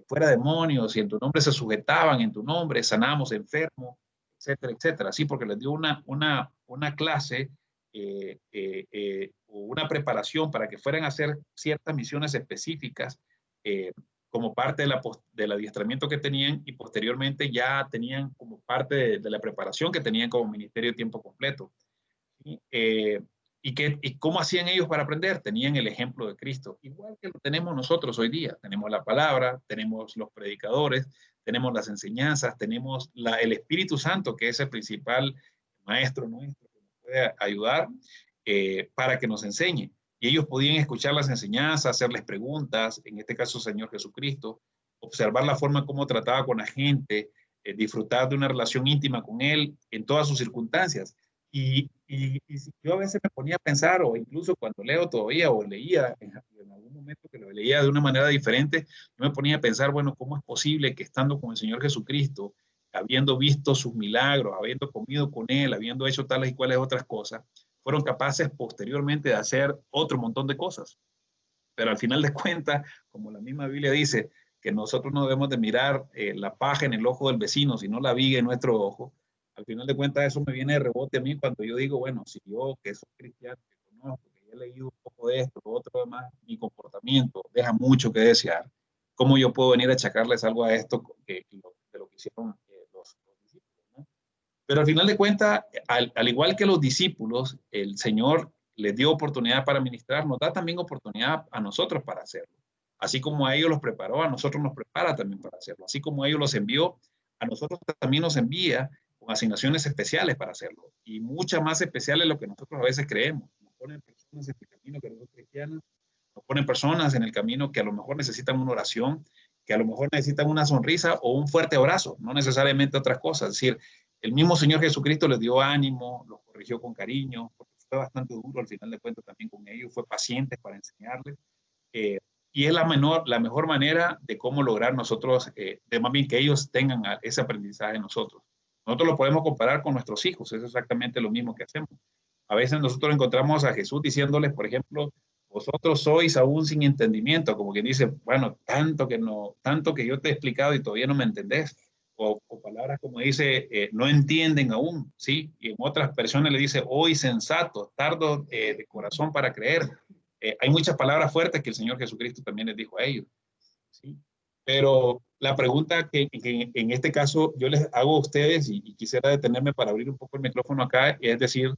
fuera demonios, y en tu nombre se sujetaban, en tu nombre sanamos enfermos, etcétera, etcétera. Así porque les dio una clase o una preparación para que fueran a hacer ciertas misiones específicas como parte del adiestramiento que tenían, y posteriormente ya tenían como parte de la preparación que tenían como ministerio de tiempo completo. ¿Sí? ¿Y cómo hacían ellos para aprender? Tenían el ejemplo de Cristo, igual que lo tenemos nosotros hoy día. Tenemos la palabra, tenemos los predicadores, tenemos las enseñanzas, tenemos el Espíritu Santo, que es el principal maestro nuestro que nos puede ayudar para que nos enseñe. Y ellos podían escuchar las enseñanzas, hacerles preguntas, en este caso Señor Jesucristo, observar la forma como trataba con la gente, disfrutar de una relación íntima con Él en todas sus circunstancias. Y yo a veces me ponía a pensar, o incluso cuando leo todavía, o leía en algún momento que lo leía de una manera diferente, yo me ponía a pensar, bueno, ¿cómo es posible que estando con el Señor Jesucristo, habiendo visto sus milagros, habiendo comido con Él, habiendo hecho tales y cuales otras cosas, fueron capaces posteriormente de hacer otro montón de cosas? Pero al final de cuentas, como la misma Biblia dice, que nosotros no debemos de mirar la paja en el ojo del vecino, sino la viga en nuestro ojo. Al final de cuentas, eso me viene de rebote a mí cuando yo digo, bueno, si yo que soy cristiano, que conozco, que ya he leído un poco de esto, otro demás, mi comportamiento deja mucho que desear, ¿cómo yo puedo venir a achacarles algo a esto de lo que hicieron los discípulos, ¿no? Pero al final de cuentas, al igual que los discípulos, el Señor les dio oportunidad para ministrar, nos da también oportunidad a nosotros para hacerlo. Así como a ellos los preparó, a nosotros nos prepara también para hacerlo. Así como a ellos los envió, a nosotros también nos envía con asignaciones especiales para hacerlo. Y muchas más especiales de lo que nosotros a veces creemos. Nos ponen personas en el camino que no son cristianas, nos ponen personas en el camino que a lo mejor necesitan una oración, que a lo mejor necesitan una sonrisa o un fuerte abrazo, no necesariamente otras cosas. Es decir, el mismo Señor Jesucristo les dio ánimo, los corrigió con cariño, porque fue bastante duro al final de cuentas también con ellos, fue paciente para enseñarles. Y es la mejor manera de cómo lograr nosotros, de más bien que ellos tengan ese aprendizaje en nosotros. Nosotros lo podemos comparar con nuestros hijos, es exactamente lo mismo que hacemos. A veces nosotros encontramos a Jesús diciéndoles, por ejemplo, vosotros sois aún sin entendimiento, como quien dice, bueno, tanto que yo te he explicado y todavía no me entendés. O palabras como dice, no entienden aún, ¿sí? Y en otras versiones le dice, hoy sensato, tardo de corazón para creer. Hay muchas palabras fuertes que el Señor Jesucristo también les dijo a ellos, ¿sí? Pero la pregunta que en este caso yo les hago a ustedes, y quisiera detenerme para abrir un poco el micrófono acá, es decir,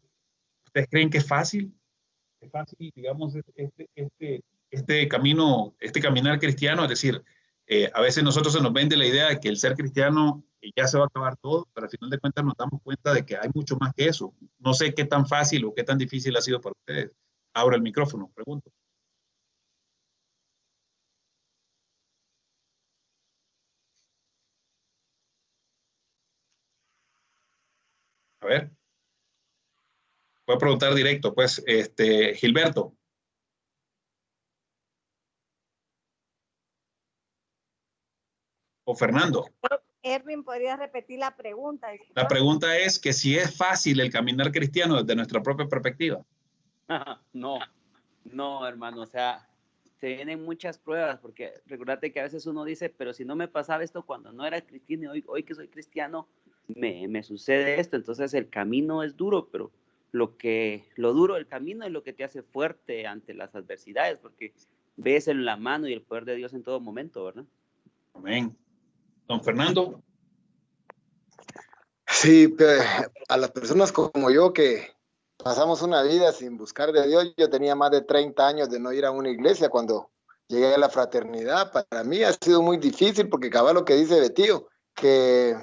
¿ustedes creen que es fácil? Es fácil, digamos, este caminar cristiano, es decir, a veces nosotros se nos vende la idea de que el ser cristiano ya se va a acabar todo, pero al final de cuentas nos damos cuenta de que hay mucho más que eso. No sé qué tan fácil o qué tan difícil ha sido para ustedes. Abro el micrófono, pregunto. A ver, voy a preguntar directo, pues, Gilberto. O Fernando. Erwin, ¿podrías repetir la pregunta? La pregunta es que si es fácil el caminar cristiano desde nuestra propia perspectiva. No, hermano, o sea, se vienen muchas pruebas, porque recordate que a veces uno dice, pero si no me pasaba esto cuando no era cristiano, y hoy que soy cristiano, me sucede esto. Entonces el camino es duro, pero lo duro del camino es lo que te hace fuerte ante las adversidades, porque ves en la mano y el poder de Dios en todo momento, ¿verdad? Amén. Don Fernando. Sí, a las personas como yo que pasamos una vida sin buscar de Dios, yo tenía más de 30 años de no ir a una iglesia cuando llegué a la fraternidad. Para mí ha sido muy difícil porque cabal lo que dice Betío, que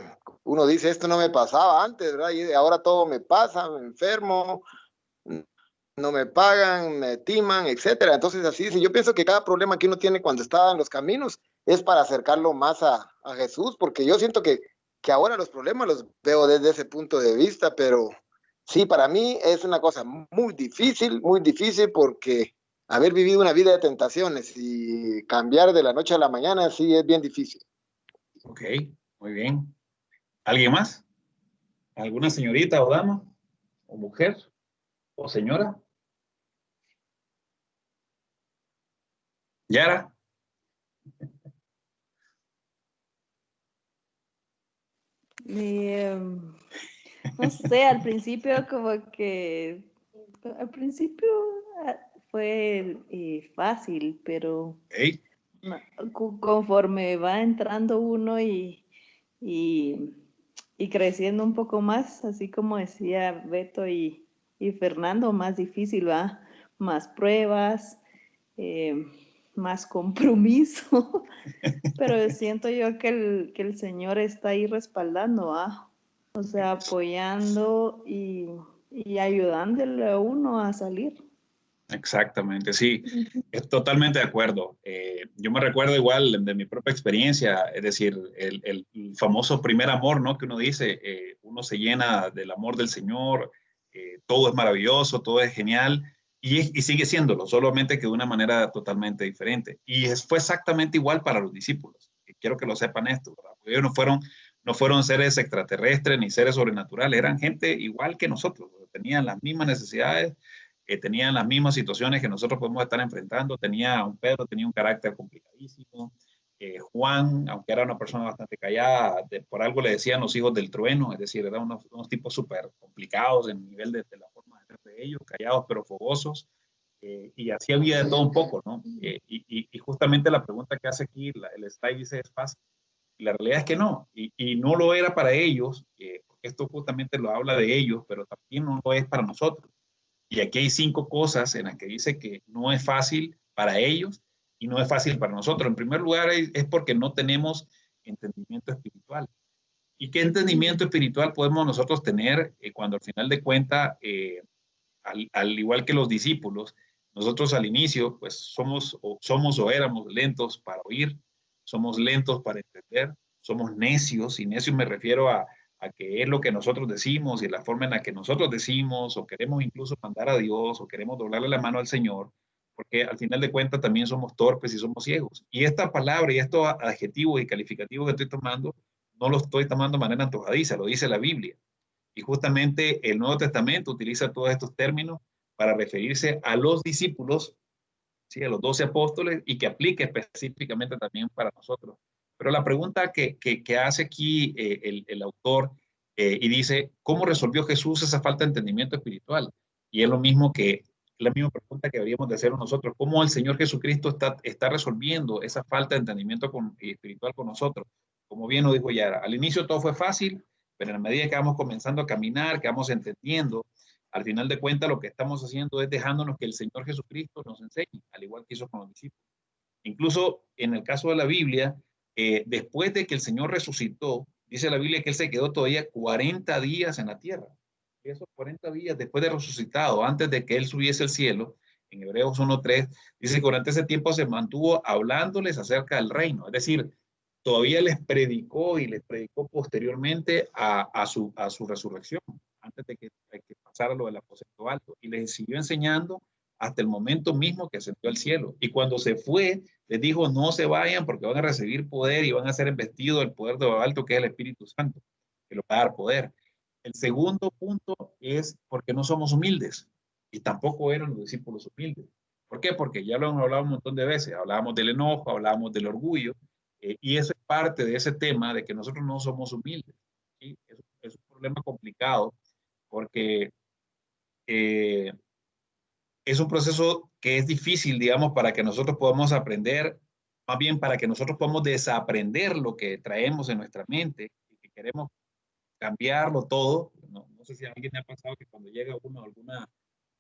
uno dice, esto no me pasaba antes, ¿verdad? Y ahora todo me pasa, me enfermo, no me pagan, me timan, etcétera. Entonces así, sí, yo pienso que cada problema que uno tiene cuando está en los caminos es para acercarlo más a Jesús, porque yo siento que ahora los problemas los veo desde ese punto de vista, pero sí, para mí es una cosa muy difícil porque haber vivido una vida de tentaciones y cambiar de la noche a la mañana sí es bien difícil. Ok, muy bien. ¿Alguien más? ¿Alguna señorita o dama? ¿O mujer? ¿O señora? ¿Yara? No sé, al principio fue fácil, pero Okay. conforme va entrando uno y creciendo un poco más, así como decía Beto y Fernando, más difícil, ¿va? Más pruebas, más compromiso, pero siento yo que el Señor está ahí respaldando, ¿va? O sea, apoyando y ayudándole a uno a salir. Exactamente, sí, es totalmente de acuerdo. Yo me recuerdo igual de mi propia experiencia, es decir, el famoso primer amor, ¿no? Que uno dice, uno se llena del amor del Señor, todo es maravilloso, todo es genial, y sigue siéndolo, solamente que de una manera totalmente diferente. Y fue exactamente igual para los discípulos. Y quiero que lo sepan esto, ¿verdad? Porque ellos no fueron seres extraterrestres ni seres sobrenaturales, eran gente igual que nosotros, tenían las mismas necesidades, tenían las mismas situaciones que nosotros podemos estar enfrentando. Pedro tenía un carácter complicadísimo. Juan, aunque era una persona bastante callada, por algo le decían los hijos del trueno, es decir, eran unos tipos súper complicados en el nivel de la forma de ser de ellos, callados pero fogosos, y así había de todo un poco, ¿no? Y justamente la pregunta que hace aquí, el slide dice es fácil. La realidad es que no, y no lo era para ellos, porque esto justamente lo habla de ellos, pero también no lo es para nosotros. Y aquí hay 5 cosas en las que dice que no es fácil para ellos y no es fácil para nosotros. En primer lugar, es porque no tenemos entendimiento espiritual. ¿Y qué entendimiento espiritual podemos nosotros tener cuando al final de cuentas, al igual que los discípulos, nosotros al inicio, pues somos o éramos lentos para oír, somos lentos para entender, somos necios, y necios me refiero a que es lo que nosotros decimos y la forma en la que nosotros decimos, o queremos incluso mandar a Dios, o queremos doblarle la mano al Señor, porque al final de cuentas también somos torpes y somos ciegos. Y esta palabra y estos adjetivos y calificativos que estoy tomando, no los estoy tomando de manera antojadiza, lo dice la Biblia. Y justamente el Nuevo Testamento utiliza todos estos términos para referirse a los discípulos, ¿sí? A los 12 apóstoles, y que aplique específicamente también para nosotros. Pero la pregunta que hace aquí el autor y dice, ¿cómo resolvió Jesús esa falta de entendimiento espiritual? Y es lo mismo la misma pregunta que deberíamos de hacer nosotros. ¿Cómo el Señor Jesucristo está resolviendo esa falta de entendimiento espiritual con nosotros? Como bien lo dijo Yara, al inicio todo fue fácil, pero en la medida que vamos comenzando a caminar, que vamos entendiendo, al final de cuentas lo que estamos haciendo es dejándonos que el Señor Jesucristo nos enseñe, al igual que hizo con los discípulos. Incluso en el caso de la Biblia, después de que el Señor resucitó, dice la Biblia que Él se quedó todavía 40 días en la tierra. Y esos 40 días después de resucitado, antes de que Él subiese al cielo, en Hebreos 1:3, dice que durante ese tiempo se mantuvo hablándoles acerca del reino. Es decir, todavía les predicó y les predicó posteriormente a su resurrección, antes de que pasara lo del aposento alto, y les siguió enseñando hasta el momento mismo que ascendió al cielo. Y cuando se fue, les dijo, no se vayan porque van a recibir poder y van a ser investidos del poder de lo alto, que es el Espíritu Santo, que lo va a dar poder. El segundo punto es porque no somos humildes, y tampoco eran los discípulos humildes. ¿Por qué? Porque ya lo hemos hablado un montón de veces, hablábamos del enojo, hablábamos del orgullo, y eso es parte de ese tema de que nosotros no somos humildes, ¿sí? Es un problema complicado porque es un proceso que es difícil, digamos, para que nosotros podamos aprender, más bien para que nosotros podamos desaprender lo que traemos en nuestra mente y que queremos cambiarlo todo. No sé si a alguien le ha pasado que cuando llega uno a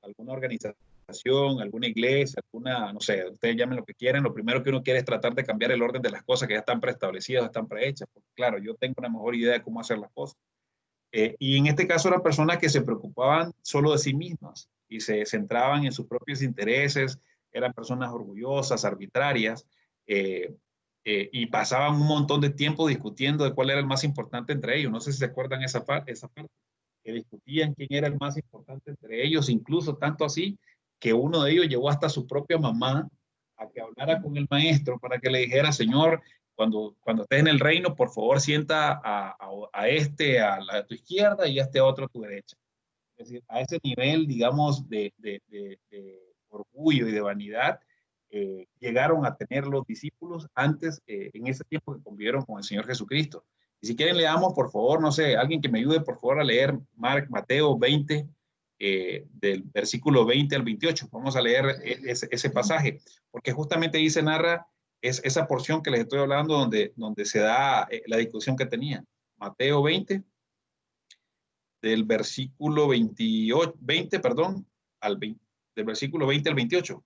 alguna organización, alguna iglesia, no sé, ustedes llamen lo que quieren, lo primero que uno quiere es tratar de cambiar el orden de las cosas que ya están preestablecidas, están prehechas, porque claro, yo tengo una mejor idea de cómo hacer las cosas. Y en este caso eran personas que se preocupaban solo de sí mismas y se centraban en sus propios intereses, eran personas orgullosas, arbitrarias, y pasaban un montón de tiempo discutiendo de cuál era el más importante entre ellos. No sé si se acuerdan esa parte, que discutían quién era el más importante entre ellos, incluso tanto así que uno de ellos llevó hasta su propia mamá a que hablara con el maestro para que le dijera, Señor, cuando estés en el reino, por favor, sienta a este a tu izquierda y a este otro a tu derecha. Es decir, a ese nivel, digamos, de orgullo y de vanidad, llegaron a tener los discípulos antes, en ese tiempo que convivieron con el Señor Jesucristo. Y si quieren leamos, por favor, no sé, alguien que me ayude, por favor, a leer Mateo 20, del versículo 20 al 28. Vamos a leer ese pasaje, porque justamente ahí se narra esa porción que les estoy hablando donde se da la discusión que tenían. Mateo 20, del versículo 20, perdón, del versículo 20 al 28.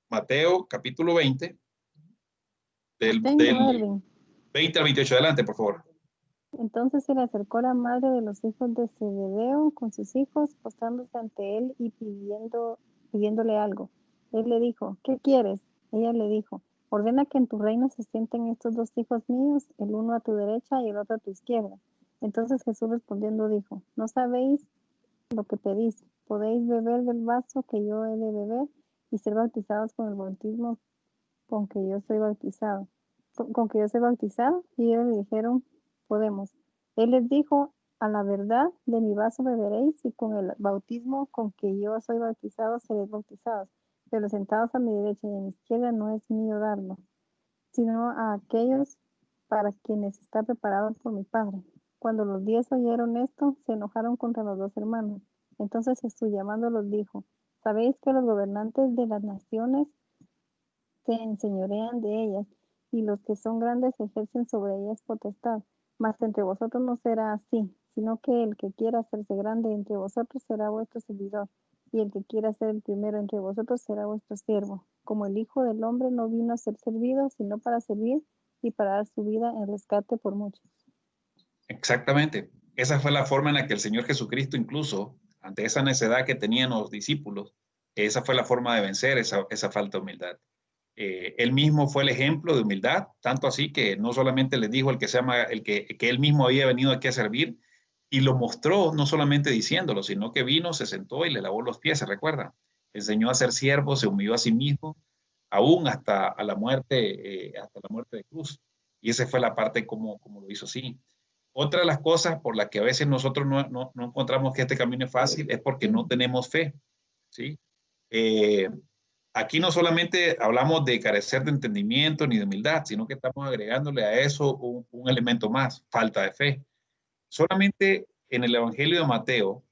Mateo, capítulo 20, del 20 al 28. Adelante, por favor. Entonces se le acercó la madre de los hijos de Zebedeo con sus hijos, postrándose ante él y pidiéndole algo. Él le dijo, ¿qué quieres? Ella le dijo, ordena que en tu reino se sienten estos dos hijos míos, el uno a tu derecha y el otro a tu izquierda. Entonces Jesús respondiendo dijo, no sabéis lo que pedís. ¿Podéis beber del vaso que yo he de beber y ser bautizados con el bautismo con que yo soy bautizado? Con que yo soy bautizado. Y ellos le dijeron, podemos. Él les dijo, a la verdad de mi vaso beberéis y con el bautismo con que yo soy bautizado seréis bautizados. Pero sentados a mi derecha y a mi izquierda no es mío darlo, sino a aquellos para quienes está preparado por mi Padre. Cuando los 10 oyeron esto, se enojaron contra los dos hermanos. Entonces Jesús llamándolos dijo, ¿sabéis que los gobernantes de las naciones se enseñorean de ellas y los que son grandes ejercen sobre ellas potestad? Mas entre vosotros no será así, sino que el que quiera hacerse grande entre vosotros será vuestro servidor, y el que quiera ser el primero entre vosotros será vuestro siervo. Como el Hijo del Hombre no vino a ser servido, sino para servir y para dar su vida en rescate por muchos. Exactamente. Esa fue la forma en la que el Señor Jesucristo, incluso ante esa necedad que tenían los discípulos, esa fue la forma de vencer esa falta de humildad. Él mismo fue el ejemplo de humildad, tanto así que no solamente les dijo que él mismo había venido aquí a servir, y lo mostró no solamente diciéndolo, sino que vino, se sentó y le lavó los pies, ¿se recuerdan? Enseñó a ser siervo, se humilló a sí mismo, aún hasta la muerte de cruz. Y esa fue la parte como lo hizo así. Otra de las cosas por las que a veces nosotros no encontramos que este camino es fácil es porque no tenemos fe, ¿sí? Aquí no solamente hablamos de carecer de entendimiento ni de humildad, sino que estamos agregándole a eso un elemento más, falta de fe. Solamente en el Evangelio de Mateo,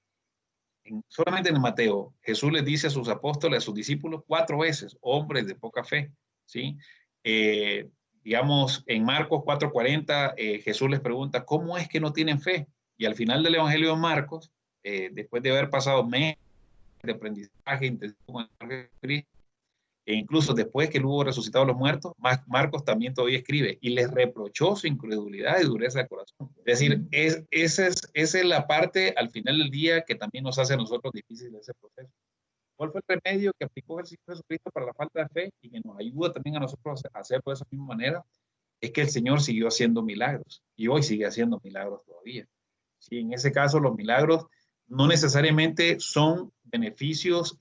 solamente en Mateo, Jesús les dice a sus apóstoles, a sus discípulos, 4 veces, hombres de poca fe, ¿sí? Digamos, en Marcos 4:40, Jesús les pregunta, ¿cómo es que no tienen fe? Y al final del Evangelio de Marcos, después de haber pasado meses de aprendizaje intensivo con Cristo, e incluso después que él hubo resucitado a los muertos, Marcos también todavía escribe y les reprochó su incredulidad y dureza de corazón. Es decir, esa es la parte al final del día que también nos hace a nosotros difícil ese proceso. ¿Cuál fue el remedio que aplicó el Señor Jesucristo para la falta de fe y que nos ayuda también a nosotros a hacerlo de esa misma manera? Es que el Señor siguió haciendo milagros y hoy sigue haciendo milagros todavía. Sí, en ese caso, los milagros no necesariamente son beneficios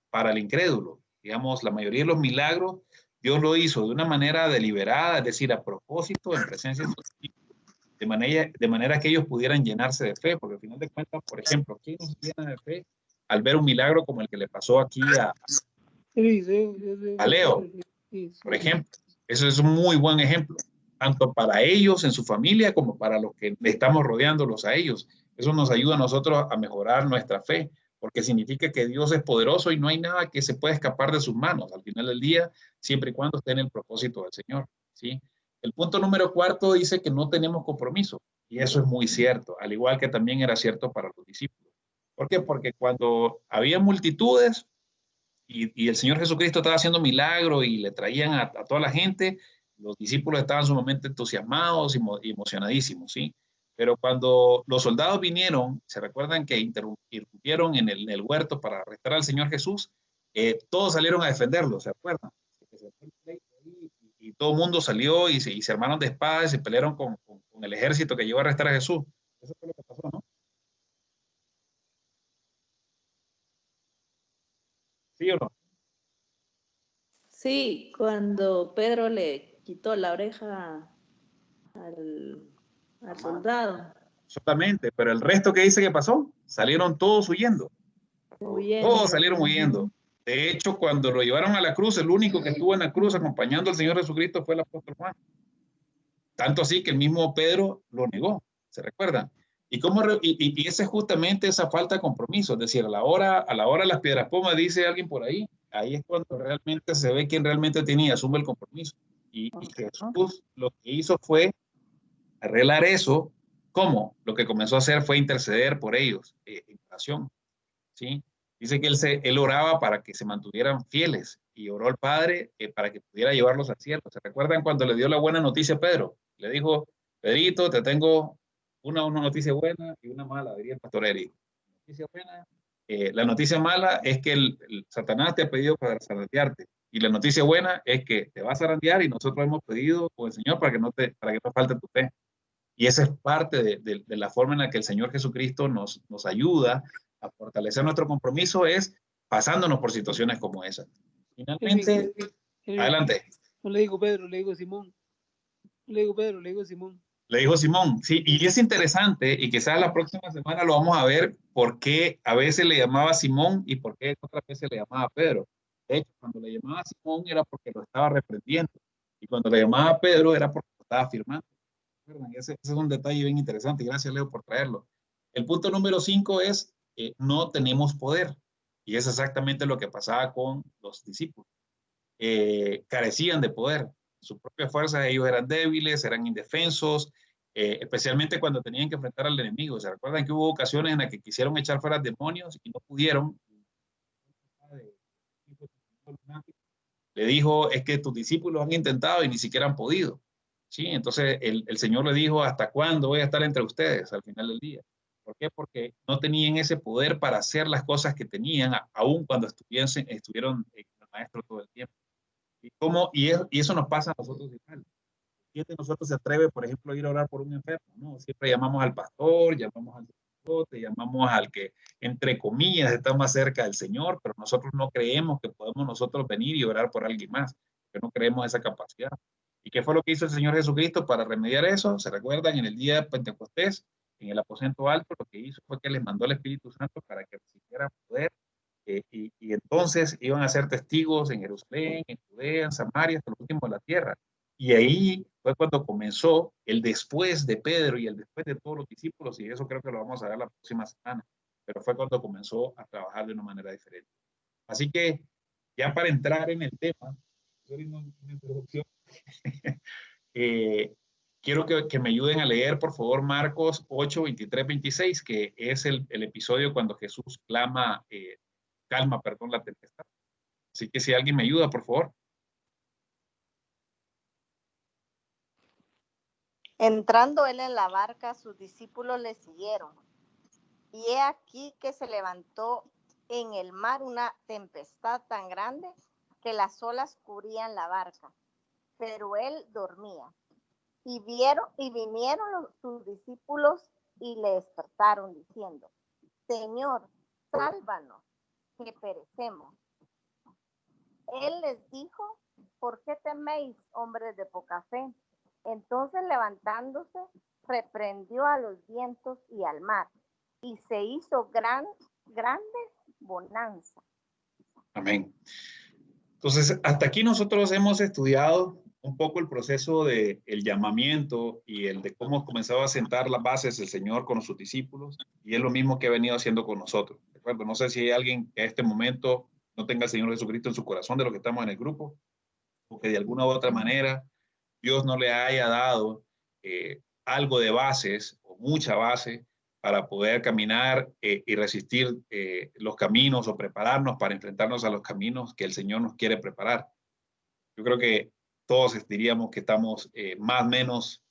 para el incrédulo. Digamos, la mayoría de los milagros Dios lo hizo de una manera deliberada, es decir, a propósito, en presencia de sus discípulos, de manera que ellos pudieran llenarse de fe, porque al final de cuentas, por ejemplo, ¿quién no se llena de fe al ver un milagro como el que le pasó aquí a Leo, por ejemplo? Eso es un muy buen ejemplo, tanto para ellos en su familia como para los que estamos rodeándolos a ellos. Eso nos ayuda a nosotros a mejorar nuestra fe, porque significa que Dios es poderoso y no hay nada que se pueda escapar de sus manos al final del día, siempre y cuando esté en el propósito del Señor, ¿sí? El punto número 4 dice que no tenemos compromiso, y eso es muy cierto, al igual que también era cierto para los discípulos. ¿Por qué? Porque cuando había multitudes y el Señor Jesucristo estaba haciendo milagros y le traían a toda la gente, los discípulos estaban sumamente entusiasmados y emocionadísimos, ¿sí? Pero cuando los soldados vinieron, se recuerdan que irrumpieron en el huerto para arrestar al Señor Jesús, todos salieron a defenderlo, ¿se acuerdan? Y todo el mundo salió y se armaron de espadas y se pelearon con el ejército que llevó a arrestar a Jesús. Eso fue lo que pasó pasó, ¿no? ¿Sí o no? Sí, cuando Pedro le quitó la oreja al soldado, Solamente, pero el resto que dice que pasó, salieron todos huyendo. huyendo. Todos salieron huyendo. De hecho, cuando lo llevaron a la cruz, el único que estuvo en la cruz acompañando al Señor Jesucristo fue el apóstol Juan. Tanto así que el mismo Pedro lo negó, ¿se recuerdan? Y esa es justamente esa falta de compromiso, es decir, a la hora de las piedras pomas, dice alguien por ahí, ahí es cuando realmente se ve quién realmente tenía, asume el compromiso. Y Jesús lo que hizo fue arreglar eso. ¿Cómo? Lo que comenzó a hacer fue interceder por ellos en oración, ¿sí? Dice que él oraba para que se mantuvieran fieles y oró al Padre para que pudiera llevarlos al cielo. ¿Se recuerdan cuando le dio la buena noticia a Pedro? Le dijo, Pedrito, te tengo una noticia buena y una mala, diría el pastor Eric. Noticia buena, la noticia mala es que el Satanás te ha pedido para zarandearte. Y la noticia buena es que te vas a zarandear y nosotros hemos pedido con el Señor para que no falte tu fe. Y esa es parte de la forma en la que el Señor Jesucristo nos ayuda a fortalecer nuestro compromiso, es pasándonos por situaciones como esa. Finalmente, adelante. No le digo Pedro, le digo Simón. No le digo Pedro, le digo Simón. Le dijo Simón, sí, y es interesante, y quizás la próxima semana lo vamos a ver, por qué a veces le llamaba Simón y por qué otras veces le llamaba Pedro. De hecho, cuando le llamaba Simón era porque lo estaba reprendiendo, y cuando le llamaba Pedro era porque lo estaba afirmando. Ese es un detalle bien interesante. Gracias, Leo, por traerlo. El punto número 5 es no tenemos poder. Y es exactamente lo que pasaba con los discípulos. Carecían de poder. Su propia fuerza, ellos eran débiles, eran indefensos, especialmente cuando tenían que enfrentar al enemigo. ¿Se recuerdan que hubo ocasiones en las que quisieron echar fuera demonios y no pudieron? Le dijo, es que tus discípulos han intentado y ni siquiera han podido. ¿Sí? Entonces el Señor le dijo, ¿hasta cuándo voy a estar entre ustedes al final del día? ¿Por qué? Porque no tenían ese poder para hacer las cosas que tenían, aún cuando estuvieron con el maestro todo el tiempo. Y eso nos pasa a nosotros igual. ¿Quién de nosotros se atreve, por ejemplo, a ir a orar por un enfermo? No, siempre llamamos al pastor, llamamos al sacerdote, llamamos al que, entre comillas, está más cerca del Señor, pero nosotros no creemos que podemos nosotros venir y orar por alguien más, que no creemos esa capacidad. ¿Y qué fue lo que hizo el Señor Jesucristo para remediar eso? ¿Se recuerdan? En el día de Pentecostés, en el aposento alto, lo que hizo fue que les mandó el Espíritu Santo para que recibieran poder, y entonces iban a ser testigos en Jerusalén, en Judea, en Samaria, hasta lo último de la tierra. Y ahí fue cuando comenzó el después de Pedro y el después de todos los discípulos, y eso creo que lo vamos a ver la próxima semana, pero fue cuando comenzó a trabajar de una manera diferente. Así que, ya para entrar en el tema, una introducción, quiero que me ayuden a leer, por favor, Marcos 8, 23, 26, que es el episodio cuando Jesús calma, la tempestad. Así que si alguien me ayuda, por favor. Entrando él en la barca, sus discípulos le siguieron. Y he aquí que se levantó en el mar una tempestad tan grande que las olas cubrían la barca, pero él dormía. Y vinieron sus discípulos y le despertaron diciendo, Señor, sálvanos, que perecemos. Él les dijo, ¿por qué teméis, hombres de poca fe? Entonces levantándose, reprendió a los vientos y al mar, y se hizo grande bonanza. Amén. Entonces, hasta aquí nosotros hemos estudiado un poco el proceso del llamamiento y el de cómo comenzaba a sentar las bases el Señor con sus discípulos, y es lo mismo que ha venido haciendo con nosotros. ¿De acuerdo? No sé si hay alguien que a este momento no tenga al Señor Jesucristo en su corazón de los que estamos en el grupo, o que de alguna u otra manera Dios no le haya dado algo de bases o mucha base para poder caminar y resistir los caminos o prepararnos para enfrentarnos a los caminos que el Señor nos quiere preparar. Yo creo que todos diríamos que estamos más o menos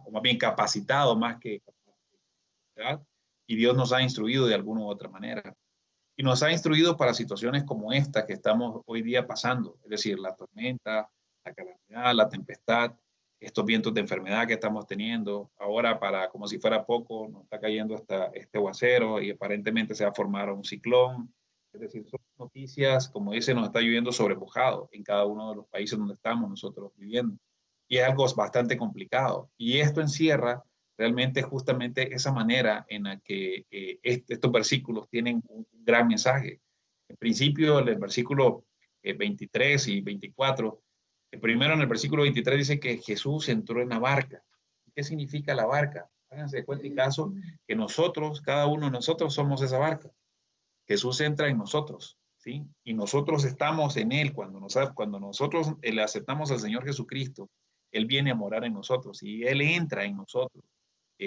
o más bien capacitados más que capacidad, y Dios nos ha instruido de alguna u otra manera. Y nos ha instruido para situaciones como esta que estamos hoy día pasando, es decir, la tormenta, la calamidad, la tempestad, estos vientos de enfermedad que estamos teniendo. Ahora, como si fuera poco, nos está cayendo este aguacero y aparentemente se va a formar un ciclón. Es decir, son noticias, como dice, nos está lloviendo sobre mojado en cada uno de los países donde estamos nosotros viviendo. Y es algo bastante complicado. Y esto encierra realmente justamente esa manera en la que estos versículos tienen un gran mensaje. En principio, el versículo 23 y 24, primero en el versículo 23 dice que Jesús entró en la barca. ¿Qué significa la barca? Háganse de cuenta y caso que nosotros, cada uno de nosotros somos esa barca. Jesús entra en nosotros, ¿sí? Y nosotros estamos en Él. Cuando nosotros le aceptamos al Señor Jesucristo, Él viene a morar en nosotros y Él entra en nosotros,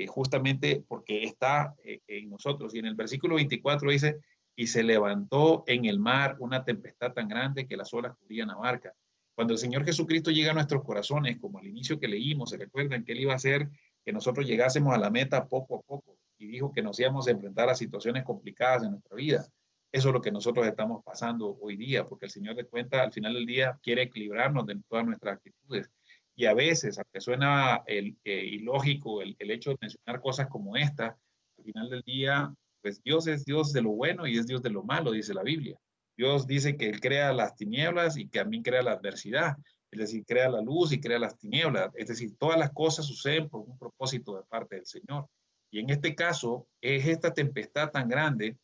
justamente porque está en nosotros. Y en el versículo 24 dice, y se levantó en el mar una tempestad tan grande que las olas cubrían la barca. Cuando el Señor Jesucristo llega a nuestros corazones, como al inicio que leímos, se recuerdan que Él iba a hacer que nosotros llegásemos a la meta poco a poco, y dijo que nos íbamos a enfrentar a situaciones complicadas en nuestra vida. Eso es lo que nosotros estamos pasando hoy día, porque el Señor de cuenta, al final del día, quiere equilibrarnos de todas nuestras actitudes. Y a veces, aunque suena ilógico el hecho de mencionar cosas como esta, al final del día, pues Dios es Dios de lo bueno y es Dios de lo malo, dice la Biblia. Dios dice que Él crea las tinieblas y que también crea la adversidad. Es decir, crea la luz y crea las tinieblas. Es decir, todas las cosas suceden por un propósito de parte del Señor. Y en este caso, es esta tempestad tan grande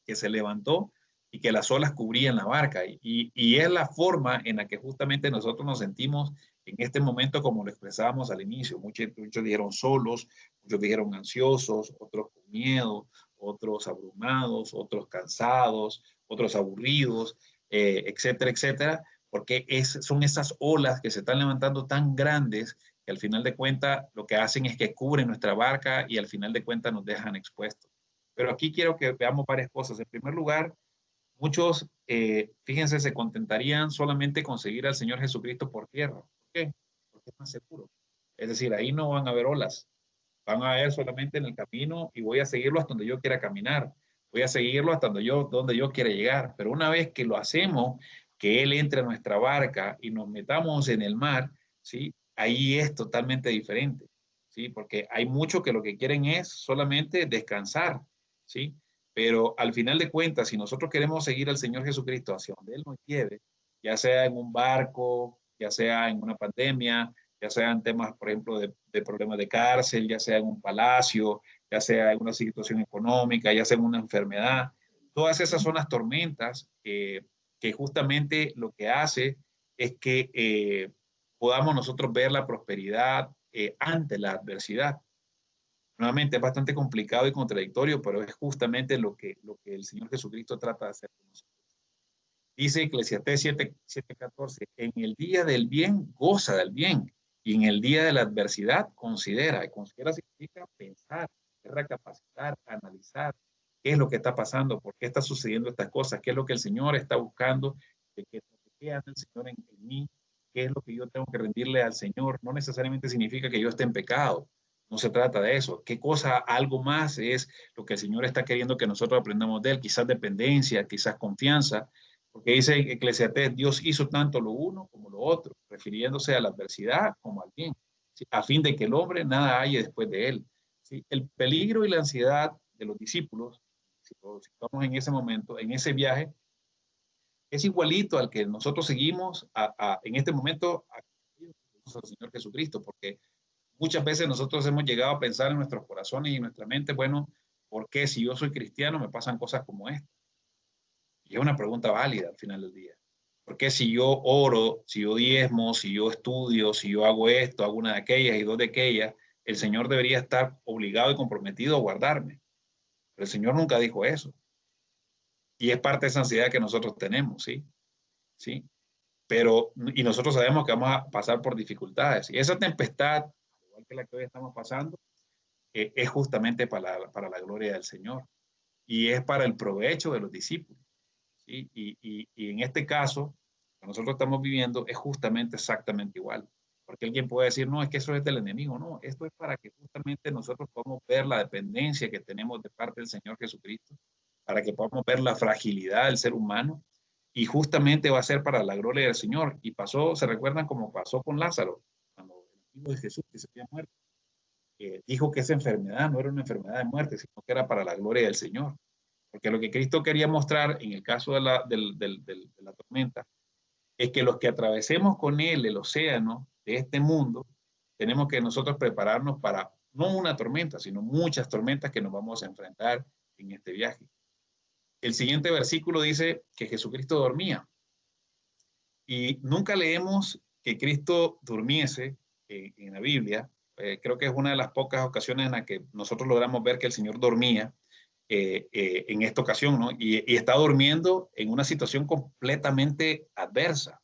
que se levantó y que las olas cubrían la barca. Y es la forma en la que justamente nosotros nos sentimos en este momento, como lo expresábamos al inicio. Muchos dijeron solos, muchos dijeron ansiosos, otros con miedo, otros abrumados, otros cansados, otros aburridos, etcétera, etcétera, porque son esas olas que se están levantando tan grandes que al final de cuentas lo que hacen es que cubren nuestra barca y al final de cuentas nos dejan expuestos. Pero aquí quiero que veamos varias cosas. En primer lugar, muchos, fíjense, se contentarían solamente con seguir al Señor Jesucristo por tierra. ¿Por qué? Porque es más seguro. Es decir, ahí no van a haber olas. Van a ver solamente en el camino y voy a seguirlo hasta donde yo quiera caminar. Voy a seguirlo hasta donde yo quiera llegar. Pero una vez que lo hacemos, que Él entre a nuestra barca y nos metamos en el mar, ¿sí? Ahí es totalmente diferente, ¿sí? Porque hay muchos que lo que quieren es solamente descansar, ¿sí? Pero al final de cuentas, si nosotros queremos seguir al Señor Jesucristo hacia donde Él nos lleve, ya sea en un barco, ya sea en una pandemia, ya sea en temas, por ejemplo, de problemas de cárcel, ya sea en un palacio, ya sea en una situación económica, ya sea en una enfermedad, todas esas son las tormentas que justamente lo que hace es que podamos nosotros ver la prosperidad ante la adversidad. Nuevamente es bastante complicado y contradictorio, pero es justamente lo que el Señor Jesucristo trata de hacer con nosotros. Dice Eclesiastés 7:14, en el día del bien, goza del bien, y en el día de la adversidad, considera. Y considera significa pensar, recapacitar, analizar qué es lo que está pasando, por qué está sucediendo estas cosas, qué es lo que el Señor está buscando, de qué hace el Señor en mí, qué es lo que yo tengo que rendirle al Señor. No necesariamente significa que yo esté en pecado. No se trata de eso. ¿Qué cosa, algo más es lo que el Señor está queriendo que nosotros aprendamos de Él? Quizás dependencia, quizás confianza. Porque dice Eclesiastés, Dios hizo tanto lo uno como lo otro, refiriéndose a la adversidad como al bien, ¿sí? A fin de que el hombre nada haya después de él, ¿sí? El peligro y la ansiedad de los discípulos, si estamos en ese momento, en ese viaje, es igualito al que nosotros seguimos en este momento al Señor Jesucristo, porque muchas veces nosotros hemos llegado a pensar en nuestros corazones y en nuestra mente, bueno, ¿por qué si yo soy cristiano me pasan cosas como esta? Y es una pregunta válida al final del día. Porque si yo oro, si yo diezmo, si yo estudio, si yo hago esto, hago una de aquellas y dos de aquellas, el Señor debería estar obligado y comprometido a guardarme. Pero el Señor nunca dijo eso. Y es parte de esa ansiedad que nosotros tenemos, ¿sí? ¿Sí? Pero, y nosotros sabemos que vamos a pasar por dificultades. Y esa tempestad, igual que la que hoy estamos pasando, es justamente para la gloria del Señor. Y es para el provecho de los discípulos. ¿Sí? Y en este caso, que nosotros estamos viviendo, es justamente exactamente igual. Porque alguien puede decir, no, es que eso es del enemigo. No, esto es para que justamente nosotros podamos ver la dependencia que tenemos de parte del Señor Jesucristo, para que podamos ver la fragilidad del ser humano, y justamente va a ser para la gloria del Señor. Y pasó, se recuerdan como pasó con Lázaro, cuando de Jesús que se había muerto. Dijo que esa enfermedad no era una enfermedad de muerte, sino que era para la gloria del Señor. Porque lo que Cristo quería mostrar en el caso de la tormenta es que los que atravesemos con Él el océano de este mundo, tenemos que nosotros prepararnos para no una tormenta, sino muchas tormentas que nos vamos a enfrentar en este viaje. El siguiente versículo dice que Jesucristo dormía. Y nunca leemos que Cristo durmiese en la Biblia. Creo que es una de las pocas ocasiones en las que nosotros logramos ver que el Señor dormía en esta ocasión, ¿no? Y está durmiendo en una situación completamente adversa.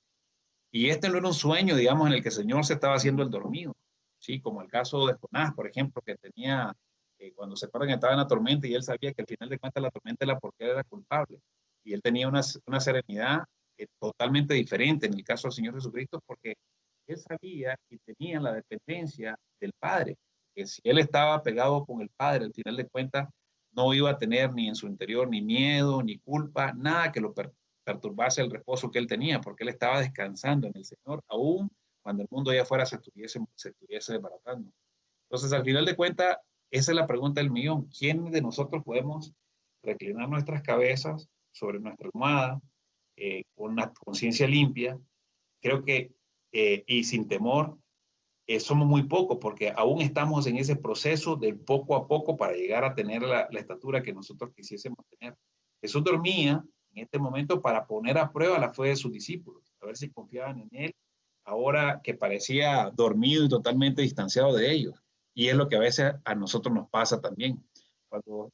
Y este no era un sueño, digamos, en el que el Señor se estaba haciendo el dormido, ¿sí? Como el caso de Jonás, por ejemplo, que tenía, cuando se acuerdan que estaba en la tormenta y él sabía que al final de cuentas la tormenta era porque él era culpable. Y él tenía una serenidad totalmente diferente en el caso del Señor Jesucristo, porque él sabía y tenía la dependencia del Padre, que si él estaba pegado con el Padre, al final de cuentas no iba a tener ni en su interior ni miedo, ni culpa, nada que lo perturbase el reposo que él tenía, porque él estaba descansando en el Señor, aún cuando el mundo allá afuera se estuviese desbaratando. Entonces, al final de cuentas, esa es la pregunta del millón. ¿Quién de nosotros podemos reclinar nuestras cabezas sobre nuestra almohada con una conciencia limpia? Creo que, y sin temor, somos muy pocos, porque aún estamos en ese proceso de poco a poco para llegar a tener la estatura que nosotros quisiésemos tener. Jesús dormía en este momento para poner a prueba la fe de sus discípulos, a ver si confiaban en él, ahora que parecía dormido y totalmente distanciado de ellos. Y es lo que a veces a nosotros nos pasa también. Cuando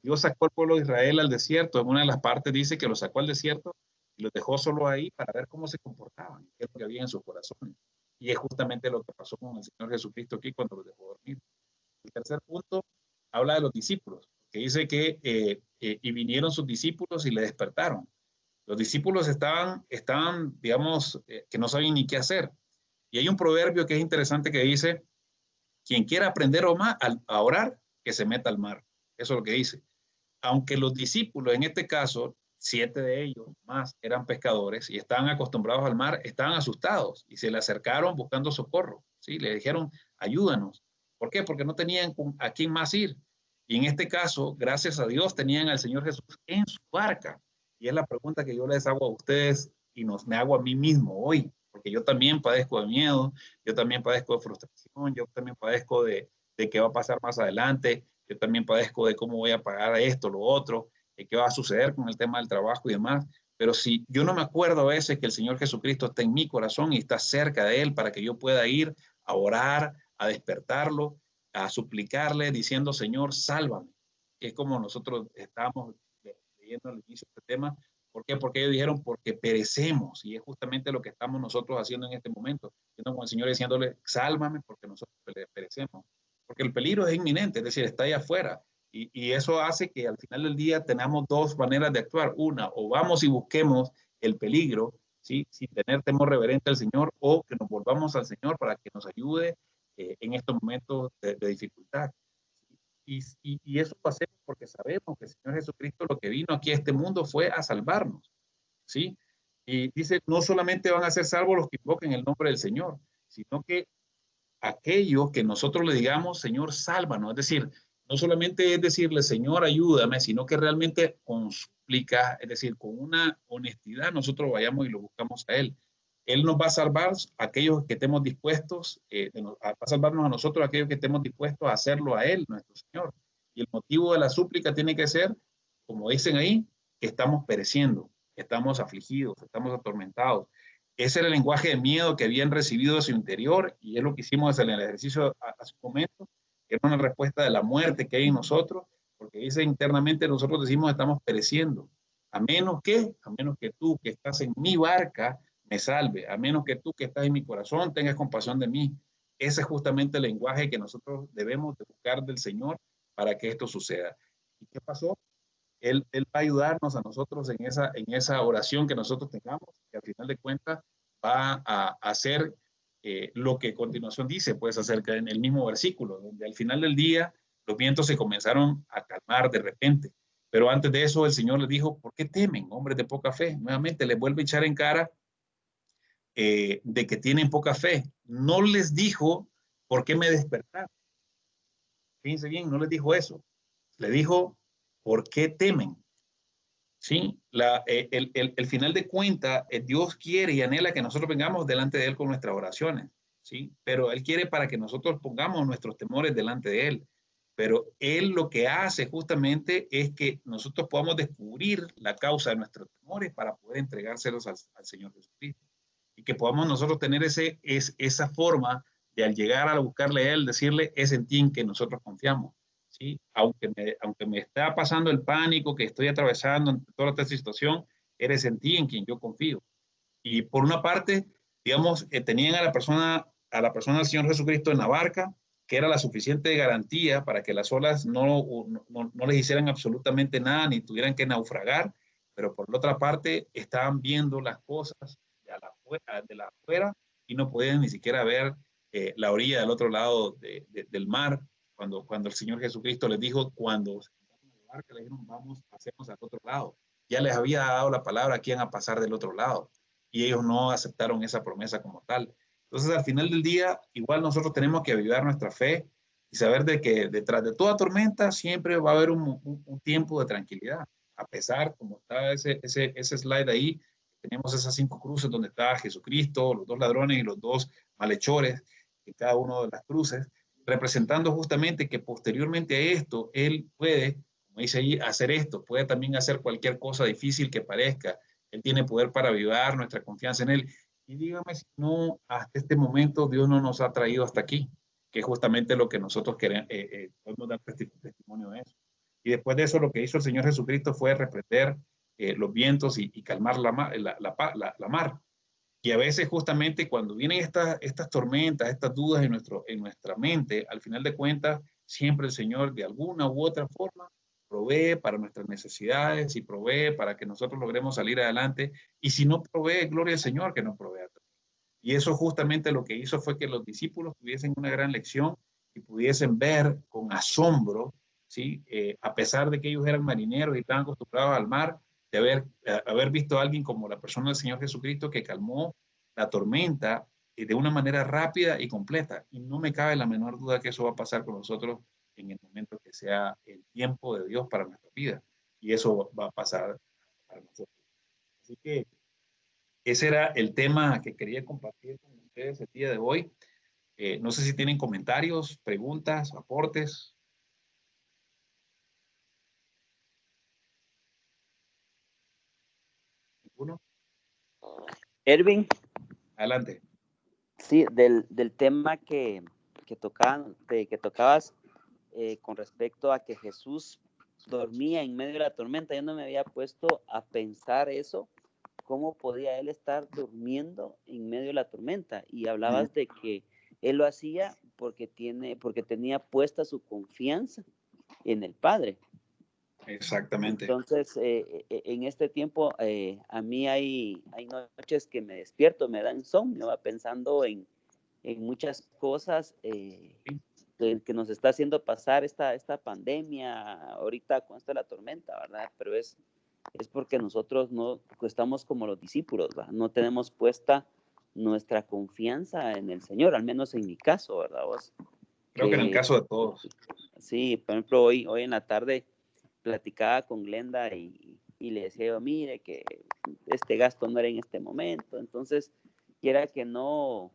Dios sacó al pueblo de Israel al desierto, en una de las partes dice que los sacó al desierto y los dejó solo ahí para ver cómo se comportaban, qué es lo que había en sus corazones. Y es justamente lo que pasó con el Señor Jesucristo aquí cuando los dejó dormir. El tercer punto habla de los discípulos, que dice que y vinieron sus discípulos y le despertaron. Los discípulos estaban digamos, que no sabían ni qué hacer. Y hay un proverbio que es interesante que dice, quien quiera aprender a orar, que se meta al mar. Eso es lo que dice. Aunque los discípulos, en este caso, 7 de ellos más eran pescadores y estaban acostumbrados al mar, estaban asustados y se le acercaron buscando socorro, ¿sí? Le dijeron, ayúdanos. ¿Por qué? Porque no tenían a quién más ir. Y en este caso, gracias a Dios, tenían al Señor Jesús en su barca. Y es la pregunta que yo les hago a ustedes y me hago a mí mismo hoy, porque yo también padezco de miedo, yo también padezco de frustración, yo también padezco de qué va a pasar más adelante, yo también padezco de cómo voy a pagar esto, lo otro, de qué va a suceder con el tema del trabajo y demás. Pero si yo no me acuerdo a veces que el Señor Jesucristo está en mi corazón y está cerca de Él para que yo pueda ir a orar, a despertarlo, a suplicarle diciendo, Señor, sálvame, que es como nosotros estábamos leyendo al inicio de este tema. ¿Por qué? Porque ellos dijeron, porque perecemos, y es justamente lo que estamos nosotros haciendo en este momento, yendo con el Señor diciéndole, sálvame, porque nosotros perecemos, porque el peligro es inminente, es decir, está allá afuera, y eso hace que al final del día tenemos dos maneras de actuar. Una, o vamos y busquemos el peligro, ¿sí? Sin tener temor reverente al Señor, o que nos volvamos al Señor para que nos ayude en estos momentos de dificultad. Y eso lo hacemos porque sabemos que el Señor Jesucristo lo que vino aquí a este mundo fue a salvarnos, ¿sí? Y dice, no solamente van a ser salvos los que invoquen el nombre del Señor, sino que aquellos que nosotros le digamos, Señor, sálvanos, es decir, no solamente es decirle, Señor, ayúdame, sino que realmente con súplica, es decir, con una honestidad, nosotros vayamos y lo buscamos a Él. Él nos va a salvar a aquellos que estemos dispuestos, va a salvarnos a nosotros, aquellos que estemos dispuestos a hacerlo a Él, nuestro Señor. Y el motivo de la súplica tiene que ser, como dicen ahí, que estamos pereciendo, estamos afligidos, estamos atormentados. Ese era el lenguaje de miedo que habían recibido de su interior, y es lo que hicimos en el ejercicio hace un momento, que era una respuesta de la muerte que hay en nosotros, porque dice internamente nosotros decimos estamos pereciendo, a menos que tú que estás en mi barca me salve, a menos que tú que estás en mi corazón tengas compasión de mí. Ese es justamente el lenguaje que nosotros debemos de buscar del Señor para que esto suceda. ¿Y qué pasó? Él va a ayudarnos a nosotros en esa oración que nosotros tengamos, que al final de cuentas va a hacer lo que a continuación dice, pues acerca en el mismo versículo, donde al final del día los vientos se comenzaron a calmar de repente. Pero antes de eso el Señor les dijo, ¿por qué temen, hombres de poca fe? Nuevamente les vuelve a echar en cara de que tienen poca fe. No les dijo por qué me despertaron. Fíjense bien, no les dijo eso. Le dijo por qué temen. ¿Sí? El final de cuentas, Dios quiere y anhela que nosotros vengamos delante de Él con nuestras oraciones. ¿Sí? Pero Él quiere para que nosotros pongamos nuestros temores delante de Él. Pero Él lo que hace justamente es que nosotros podamos descubrir la causa de nuestros temores para poder entregárselos al Señor Jesucristo. Y que podamos nosotros tener esa forma de al llegar a buscarle a Él, decirle, es en ti en que nosotros confiamos. ¿Sí? Aunque me está pasando el pánico que estoy atravesando en toda esta situación, eres en ti en quien yo confío. Y por una parte, digamos, tenían a la persona del Señor Jesucristo en la barca, que era la suficiente garantía para que las olas no les hicieran absolutamente nada ni tuvieran que naufragar, pero por la otra parte estaban viendo las cosas de la afuera y no podían ni siquiera ver la orilla del otro lado del mar, cuando el Señor Jesucristo les dijo, cuando se montaron en la barca, le dijeron, vamos, pasemos al otro lado. Ya les había dado la palabra que iban a pasar del otro lado y ellos no aceptaron esa promesa como tal. Entonces, al final del día, igual nosotros tenemos que avivar nuestra fe y saber de que detrás de toda tormenta siempre va a haber un tiempo de tranquilidad. A pesar, como está ese slide ahí, tenemos esas 5 cruces donde está Jesucristo, los 2 ladrones y los 2 malhechores, en cada una de las cruces, representando justamente que posteriormente a esto, Él puede, como dice ahí, hacer esto, puede también hacer cualquier cosa difícil que parezca. Él tiene poder para avivar nuestra confianza en Él. Y dígame si no, hasta este momento Dios no nos ha traído hasta aquí, que es justamente lo que nosotros queremos, podemos dar testimonio de eso. Y después de eso, lo que hizo el Señor Jesucristo fue reprender los vientos y calmar la mar. Y a veces justamente cuando vienen estas tormentas, estas dudas en nuestra mente, al final de cuentas, siempre el Señor de alguna u otra forma provee para nuestras necesidades y provee para que nosotros logremos salir adelante. Y si no provee, gloria al Señor que nos provea. Y eso justamente lo que hizo fue que los discípulos tuviesen una gran lección y pudiesen ver con asombro, ¿sí? A pesar de que ellos eran marineros y estaban acostumbrados al mar, de haber visto a alguien como la persona del Señor Jesucristo que calmó la tormenta de una manera rápida y completa. Y no me cabe la menor duda que eso va a pasar con nosotros en el momento que sea el tiempo de Dios para nuestra vida. Y eso va a pasar para nosotros. Así que ese era el tema que quería compartir con ustedes el día de hoy. No sé si tienen comentarios, preguntas, aportes. ¿Ninguno? Erwin. Adelante. Sí, del tema que tocabas con respecto a que Jesús dormía en medio de la tormenta. Yo no me había puesto a pensar eso, cómo podía él estar durmiendo en medio de la tormenta. Y hablabas de que él lo hacía porque tenía puesta su confianza en el Padre. Exactamente. Entonces, en este tiempo, a mí hay noches que me despierto, me dan insomnio, va pensando en muchas cosas que nos está haciendo pasar esta pandemia ahorita con esta la tormenta, ¿verdad? Pero es porque nosotros no estamos como los discípulos, ¿verdad? No tenemos puesta nuestra confianza en el Señor, al menos en mi caso, ¿verdad? Vos, creo que en el caso de todos. Sí, por ejemplo, hoy en la tarde platicaba con Glenda y le decía yo, mire, que este gasto no era en este momento. Entonces, quiera que no,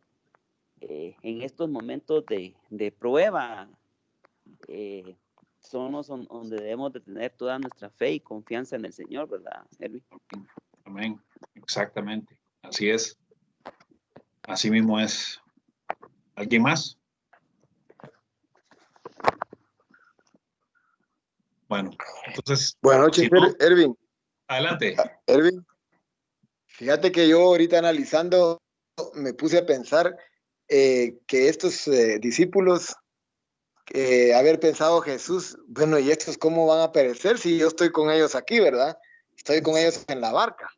en estos momentos de prueba, son donde debemos de tener toda nuestra fe y confianza en el Señor, ¿verdad, Erwin? Amén, exactamente. Así es. Así mismo es. ¿Alguien más? Bueno, entonces... Buenas noches, si no, Erwin. Adelante. Erwin, fíjate que yo ahorita analizando me puse a pensar que estos discípulos, haber pensado Jesús, bueno, ¿y estos cómo van a perecer si yo estoy con ellos aquí, verdad? Estoy con ellos en la barca.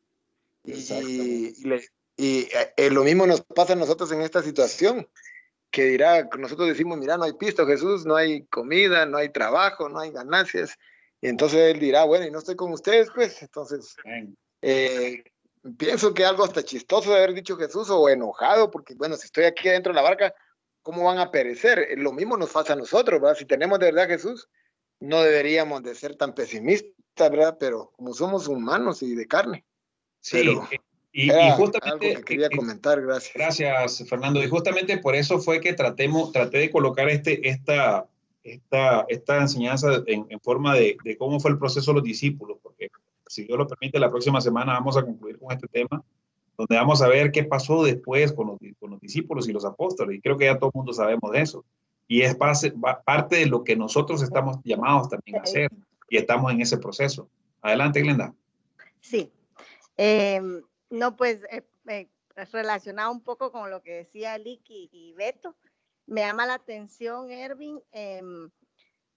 Y lo mismo nos pasa a nosotros en esta situación, que dirá, nosotros decimos, mira, no hay pisto, Jesús, no hay comida, no hay trabajo, no hay ganancias. Y entonces él dirá, bueno, y no estoy con ustedes, pues, entonces, pienso que algo hasta chistoso de haber dicho Jesús o enojado, porque bueno, si estoy aquí dentro de la barca, ¿cómo van a perecer? Lo mismo nos pasa a nosotros, ¿verdad? Si tenemos de verdad Jesús, no deberíamos de ser tan pesimistas, ¿verdad? Pero como somos humanos y de carne. Sí, pero y era justamente, algo que quería comentar, gracias. Gracias, Fernando. Y justamente por eso fue que traté de colocar esta enseñanza en forma de cómo fue el proceso de los discípulos, porque si Dios lo permite, la próxima semana vamos a concluir con este tema, donde vamos a ver qué pasó después con los discípulos y los apóstoles. Y creo que ya todo el mundo sabemos de eso. Y es parte de lo que nosotros estamos llamados también a hacer. Y estamos en ese proceso. Adelante, Glenda. Sí. No, pues relacionado un poco con lo que decía Licky y Beto, me llama la atención, Ervin,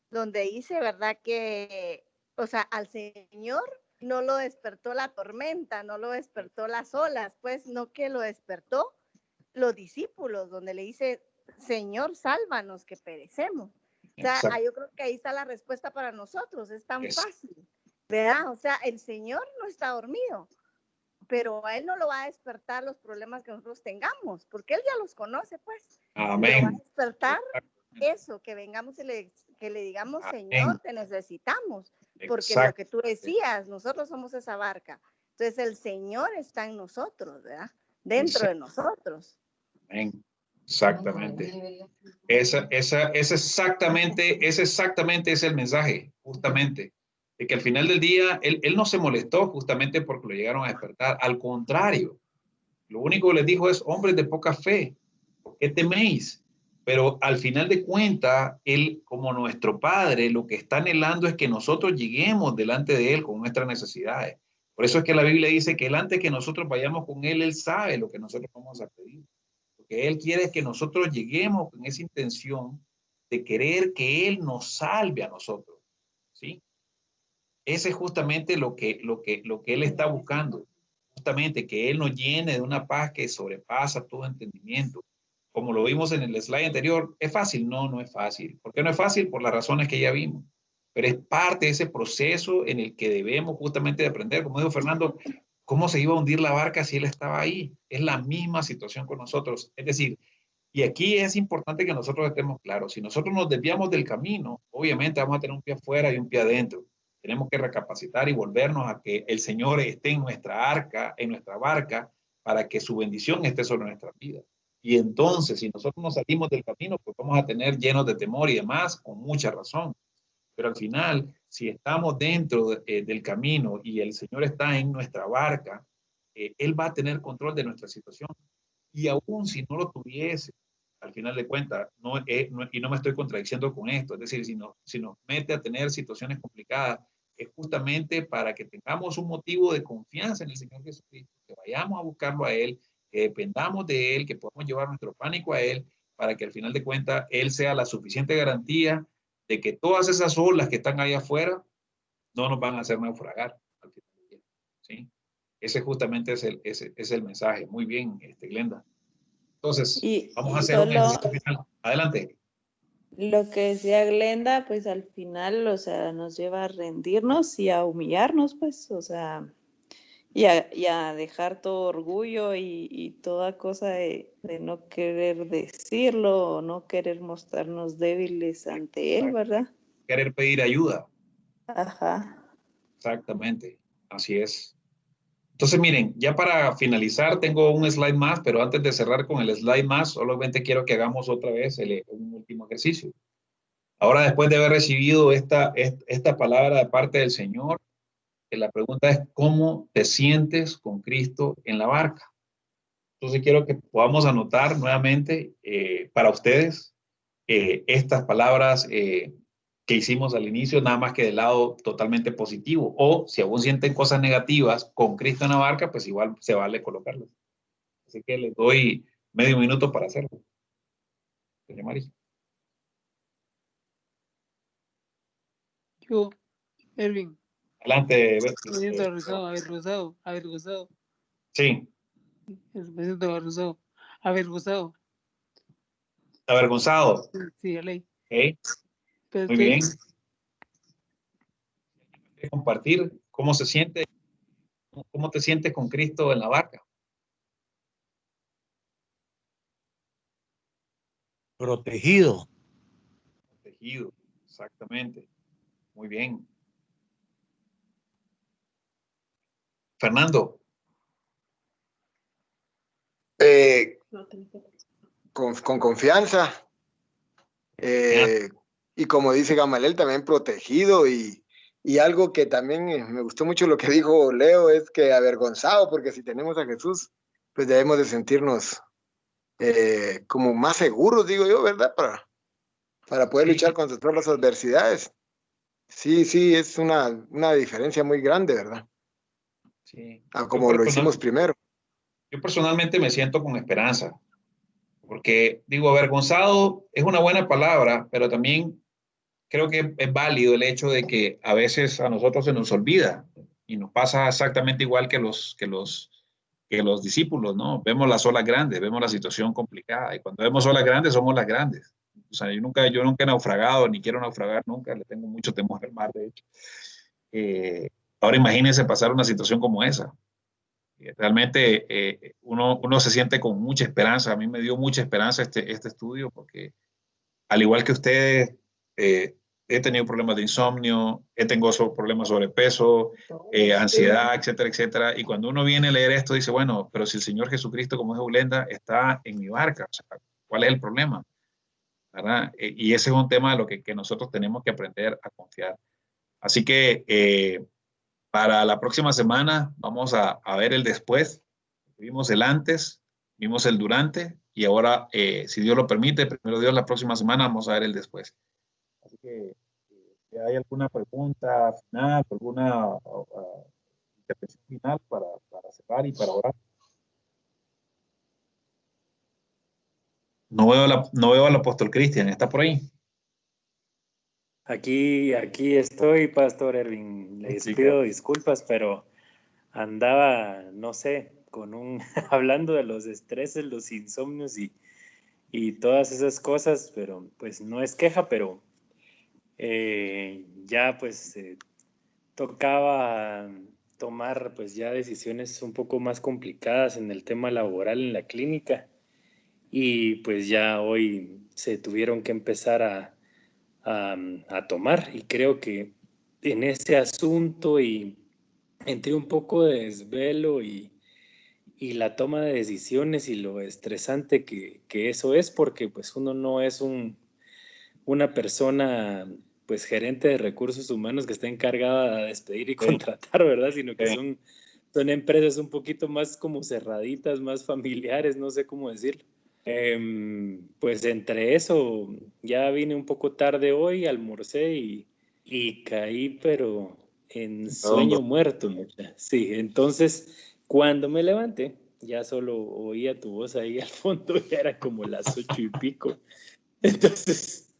donde dice, ¿verdad? Que, o sea, al Señor no lo despertó la tormenta, no lo despertó las olas, pues no, que lo despertó los discípulos, donde le dice, Señor, sálvanos que perecemos. O sea, yo creo que ahí está la respuesta para nosotros, es tan fácil, ¿verdad? O sea, el Señor no está dormido, pero a Él no lo va a despertar los problemas que nosotros tengamos, porque Él ya los conoce, pues. Amén. Lo va a despertar eso, que vengamos y que le digamos, Señor, te necesitamos, porque lo que tú decías, nosotros somos esa barca. Entonces el Señor está en nosotros, ¿verdad? Dentro de nosotros. Amén. Exactamente. Ese exactamente es el mensaje, justamente. De que al final del día, él no se molestó justamente porque lo llegaron a despertar. Al contrario, lo único que les dijo es, hombres de poca fe, ¿por qué teméis? Pero al final de cuentas, él, como nuestro Padre, lo que está anhelando es que nosotros lleguemos delante de él con nuestras necesidades. Por eso es que la Biblia dice que antes que nosotros vayamos con él, él sabe lo que nosotros vamos a pedir. Lo que él quiere es que nosotros lleguemos con esa intención de querer que él nos salve a nosotros, ¿sí? Ese es justamente lo que él está buscando, justamente que él nos llene de una paz que sobrepasa todo entendimiento. Como lo vimos en el slide anterior, ¿es fácil? No, no es fácil. ¿Por qué no es fácil? Por las razones que ya vimos. Pero es parte de ese proceso en el que debemos justamente de aprender. Como dijo Fernando, ¿cómo se iba a hundir la barca si él estaba ahí? Es la misma situación con nosotros. Es decir, y aquí es importante que nosotros estemos claros. Si nosotros nos desviamos del camino, obviamente vamos a tener un pie afuera y un pie adentro. Tenemos que recapacitar y volvernos a que el Señor esté en nuestra arca, en nuestra barca, para que su bendición esté sobre nuestra vida. Y entonces, si nosotros nos salimos del camino, pues vamos a tener llenos de temor y demás, con mucha razón. Pero al final, si estamos dentro del camino y el Señor está en nuestra barca, Él va a tener control de nuestra situación. Y aún si no lo tuviese, al final de cuentas, y no me estoy contradiciendo con esto, es decir, si nos mete a tener situaciones complicadas, es justamente para que tengamos un motivo de confianza en el Señor Jesucristo, que vayamos a buscarlo a Él, que dependamos de Él, que podamos llevar nuestro pánico a Él, para que al final de cuentas Él sea la suficiente garantía de que todas esas olas que están ahí afuera no nos van a hacer naufragar al final del día, ¿sí? Ese justamente es el mensaje. Muy bien, Glenda. Entonces, vamos a hacer un ejercicio final. Adelante. Lo que decía Glenda, pues al final, o sea, nos lleva a rendirnos y a humillarnos, pues, o sea, y a dejar todo orgullo y toda cosa de no querer decirlo o no querer mostrarnos débiles ante él, ¿verdad? Querer pedir ayuda. Ajá. Exactamente, así es. Entonces, miren, ya para finalizar, tengo un slide más, pero antes de cerrar con el slide más, solamente quiero que hagamos otra vez un último ejercicio. Ahora, después de haber recibido esta palabra de parte del Señor, la pregunta es, ¿cómo te sientes con Cristo en la barca? Entonces, quiero que podamos anotar nuevamente para ustedes estas palabras que hicimos al inicio, nada más que del lado totalmente positivo. O si aún sienten cosas negativas con Cristo en la barca, pues igual se vale colocarlas. Así que les doy medio minuto para hacerlo. Doña Mari. Yo, Erwin. Adelante. Me siento avergonzado. Sí. Me siento avergonzado. Avergonzado. Sí, ley. Okay. Muy bien. Compartir cómo se siente ¿Cómo te sientes con Cristo en la barca? Protegido. Protegido, exactamente. Muy bien. Fernando. Con confianza. Y como dice Gamaliel, también protegido. Y algo que también me gustó mucho lo que dijo Leo es que avergonzado, porque si tenemos a Jesús, pues debemos de sentirnos como más seguros, digo yo, ¿verdad? Para poder luchar contra todas las adversidades. Sí, es una diferencia muy grande, ¿verdad? Sí. Como lo hicimos primero. Yo personalmente me siento con esperanza, porque digo, avergonzado es una buena palabra, pero también creo que es válido el hecho de que a veces a nosotros se nos olvida y nos pasa exactamente igual que los discípulos, ¿no? Vemos las olas grandes, vemos la situación complicada y cuando vemos olas grandes somos las grandes. O sea, yo nunca he naufragado ni quiero naufragar nunca, le tengo mucho temor al mar, de hecho. Ahora imagínense pasar una situación como esa. Realmente uno se siente con mucha esperanza. A mí me dio mucha esperanza este estudio porque al igual que ustedes, he tenido problemas de insomnio, he tenido problemas de sobrepeso, ansiedad, etcétera, etcétera. Y cuando uno viene a leer esto, dice, bueno, pero si el Señor Jesucristo, como dijo Glenda, está en mi barca, o sea, ¿cuál es el problema? ¿Verdad? Y ese es un tema de lo que nosotros tenemos que aprender a confiar. Así que para la próxima semana vamos a ver el después. Vimos el antes, vimos el durante y ahora, si Dios lo permite, primero Dios, la próxima semana vamos a ver el después. Así que si hay alguna pregunta final, alguna intervención final para cerrar y para orar. No veo al apóstol Cristian, ¿está por ahí? Aquí estoy, Pastor Erwin. Les pido disculpas, pero andaba, no sé, hablando de los estreses, los insomnios y todas esas cosas, pero pues no es queja, pero ya pues tocaba tomar pues ya decisiones un poco más complicadas en el tema laboral en la clínica y pues ya hoy se tuvieron que empezar a tomar y creo que en ese asunto y entre un poco de desvelo y la toma de decisiones y lo estresante que eso es porque pues uno no es una persona pues gerente de recursos humanos que está encargada de despedir y contratar, ¿verdad? Sino que son empresas un poquito más como cerraditas, más familiares, no sé cómo decirlo. Pues entre eso, ya vine un poco tarde hoy, almorcé y caí, pero en sueño muerto. Sí, entonces cuando me levanté, ya solo oía tu voz ahí al fondo, ya era como las 8:00 Entonces,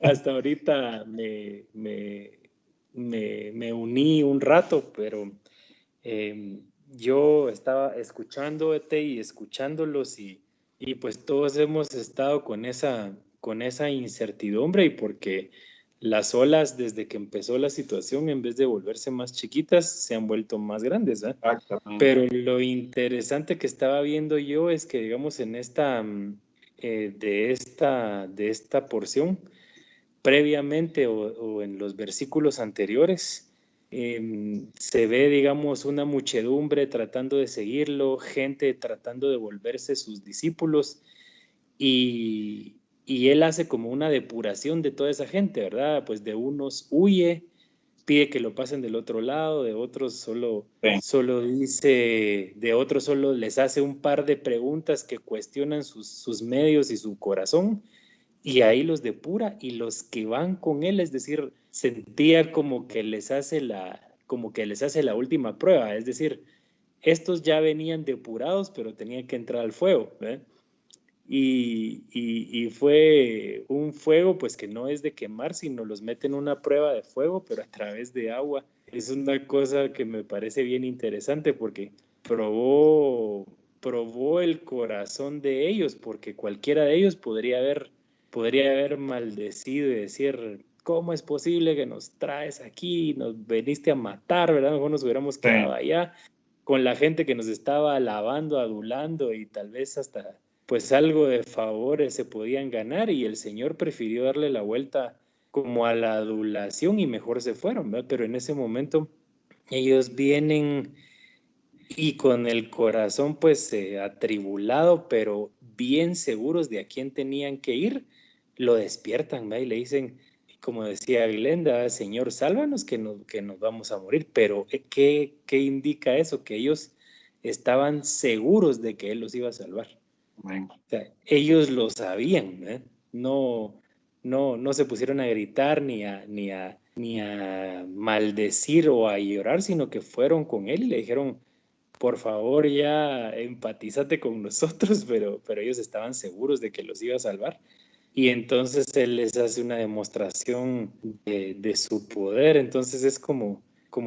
hasta ahorita me uní un rato, pero yo estaba escuchándote y escuchándolos y pues todos hemos estado con esa incertidumbre y porque las olas desde que empezó la situación en vez de volverse más chiquitas se han vuelto más grandes, ¿eh? Pero lo interesante que estaba viendo yo es que digamos en esta de esta porción previamente o en los versículos anteriores se ve, digamos, una muchedumbre tratando de seguirlo, gente tratando de volverse sus discípulos y él hace como una depuración de toda esa gente, ¿verdad? Pues de unos huye, pide que lo pasen del otro lado, de otros solo dice, de otros solo les hace un par de preguntas que cuestionan sus medios y su corazón y ahí los depura y los que van con él, es decir, sentía como que les hace la última prueba, es decir, estos ya venían depurados, pero tenían que entrar al fuego, ¿eh? Y fue un fuego pues que no es de quemar, sino los meten en una prueba de fuego, pero a través de agua. Es una cosa que me parece bien interesante porque probó el corazón de ellos, porque cualquiera de ellos podría haber maldecido y decir, ¿cómo es posible que nos traes aquí? Nos veniste a matar, ¿verdad? Mejor nos hubiéramos quedado allá. con la gente que nos estaba alabando, adulando y tal vez hasta pues algo de favores se podían ganar y el Señor prefirió darle la vuelta como a la adulación y mejor se fueron, ¿verdad? Pero en ese momento ellos vienen y con el corazón pues atribulado, pero bien seguros de a quién tenían que ir, lo despiertan, ¿verdad? Y le dicen, como decía Glenda, Señor, sálvanos que nos vamos a morir. Pero ¿qué indica eso? Que ellos estaban seguros de que Él los iba a salvar. Amén. O sea, ellos lo sabían, ¿eh? No se pusieron a gritar ni a maldecir o a llorar, sino que fueron con Él y le dijeron, por favor, ya empatízate con nosotros, pero ellos estaban seguros de que los iba a salvar. Y entonces Él les hace una demostración de su poder. Entonces es como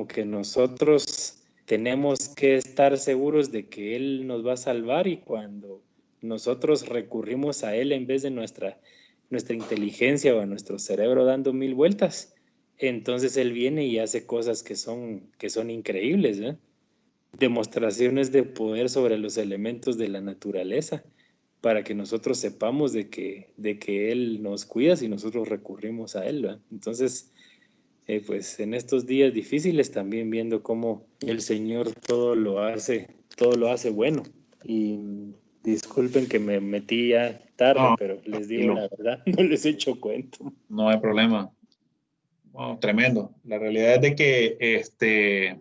que nosotros tenemos que estar seguros de que Él nos va a salvar, y cuando nosotros recurrimos a Él en vez de nuestra inteligencia o a nuestro cerebro dando 1000 vueltas, entonces Él viene y hace cosas que son increíbles, ¿eh? Demostraciones de poder sobre los elementos de la naturaleza, para que nosotros sepamos de que Él nos cuida si nosotros recurrimos a Él, ¿verdad? Entonces, pues en estos días difíciles también viendo cómo el Señor todo lo hace bueno. Y disculpen que me metí ya tarde, No, pero les digo la verdad, no les he hecho cuento. no hay problema. Wow, tremendo. La realidad es de que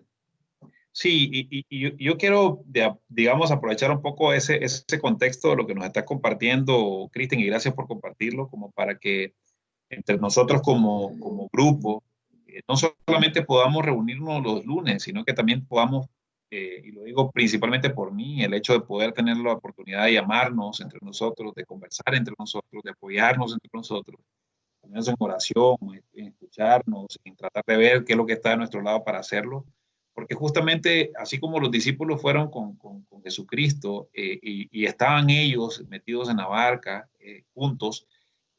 sí, y yo quiero, digamos, aprovechar un poco ese contexto de lo que nos está compartiendo Cristian, y gracias por compartirlo, como para que entre nosotros como grupo, no solamente podamos reunirnos los lunes, sino que también podamos, y lo digo principalmente por mí, el hecho de poder tener la oportunidad de llamarnos entre nosotros, de conversar entre nosotros, de apoyarnos entre nosotros, ponernos en oración, en escucharnos, en tratar de ver qué es lo que está de nuestro lado para hacerlo. Porque justamente así como los discípulos fueron con Jesucristo, y estaban ellos metidos en la barca juntos,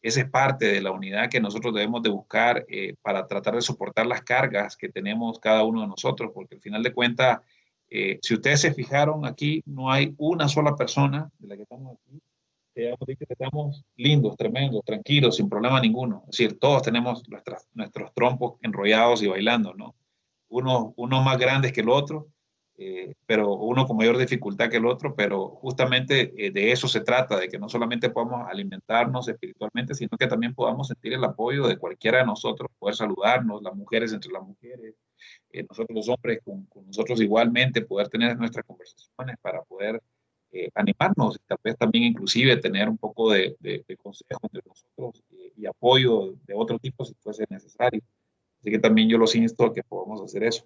esa es parte de la unidad que nosotros debemos de buscar para tratar de soportar las cargas que tenemos cada uno de nosotros, porque al final de cuentas, si ustedes se fijaron aquí, no hay una sola persona de la que estamos aquí que hemos dicho que estamos lindos, tremendos, tranquilos, sin problema ninguno. Es decir, todos tenemos nuestros trompos enrollados y bailando, ¿no? Uno más grandes que el otro, pero uno con mayor dificultad que el otro, pero justamente de eso se trata, de que no solamente podamos alimentarnos espiritualmente, sino que también podamos sentir el apoyo de cualquiera de nosotros, poder saludarnos, las mujeres entre las mujeres, nosotros los hombres con nosotros igualmente, poder tener nuestras conversaciones para poder animarnos, y tal vez también inclusive tener un poco de consejo entre nosotros, y apoyo de otro tipo si fuese necesario. Así que también yo los insto a que podamos hacer eso.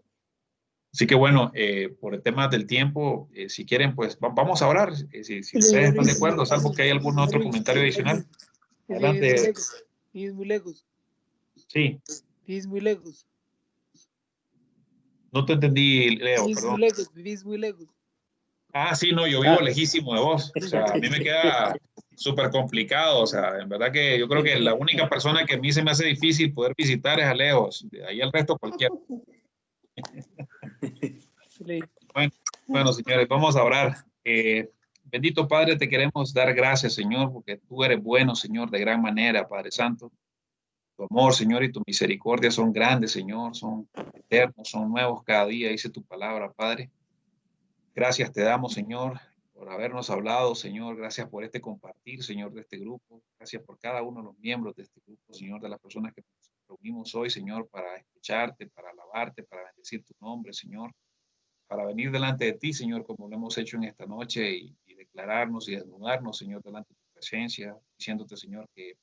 Así que bueno, por el tema del tiempo, si quieren, pues vamos a orar. Si ustedes están de acuerdo, salvo que hay algún otro comentario adicional. Adelante. Vivís muy lejos. Sí. Vivís muy lejos. No te entendí, Leo, perdón. Vivís muy lejos. Ah, sí, no, yo vivo lejísimo de vos. O sea, a mí me queda súper complicado. O sea, en verdad que yo creo que la única persona que a mí se me hace difícil poder visitar es a Leo. De ahí al resto cualquiera. Bueno, señores, vamos a orar. Bendito Padre, te queremos dar gracias, Señor, porque tú eres bueno, Señor, de gran manera, Padre Santo. Tu amor, Señor, y tu misericordia son grandes, Señor, son eternos, son nuevos cada día, dice tu palabra, Padre. Gracias te damos, Señor, por habernos hablado, Señor. Gracias por este compartir, Señor, de este grupo. Gracias por cada uno de los miembros de este grupo, Señor, de las personas que nos reunimos hoy, Señor, para escucharte, para alabarte, para bendecir tu nombre, Señor, para venir delante de ti, Señor, como lo hemos hecho en esta noche, y declararnos y desnudarnos, Señor, delante de tu presencia, diciéndote, Señor, que en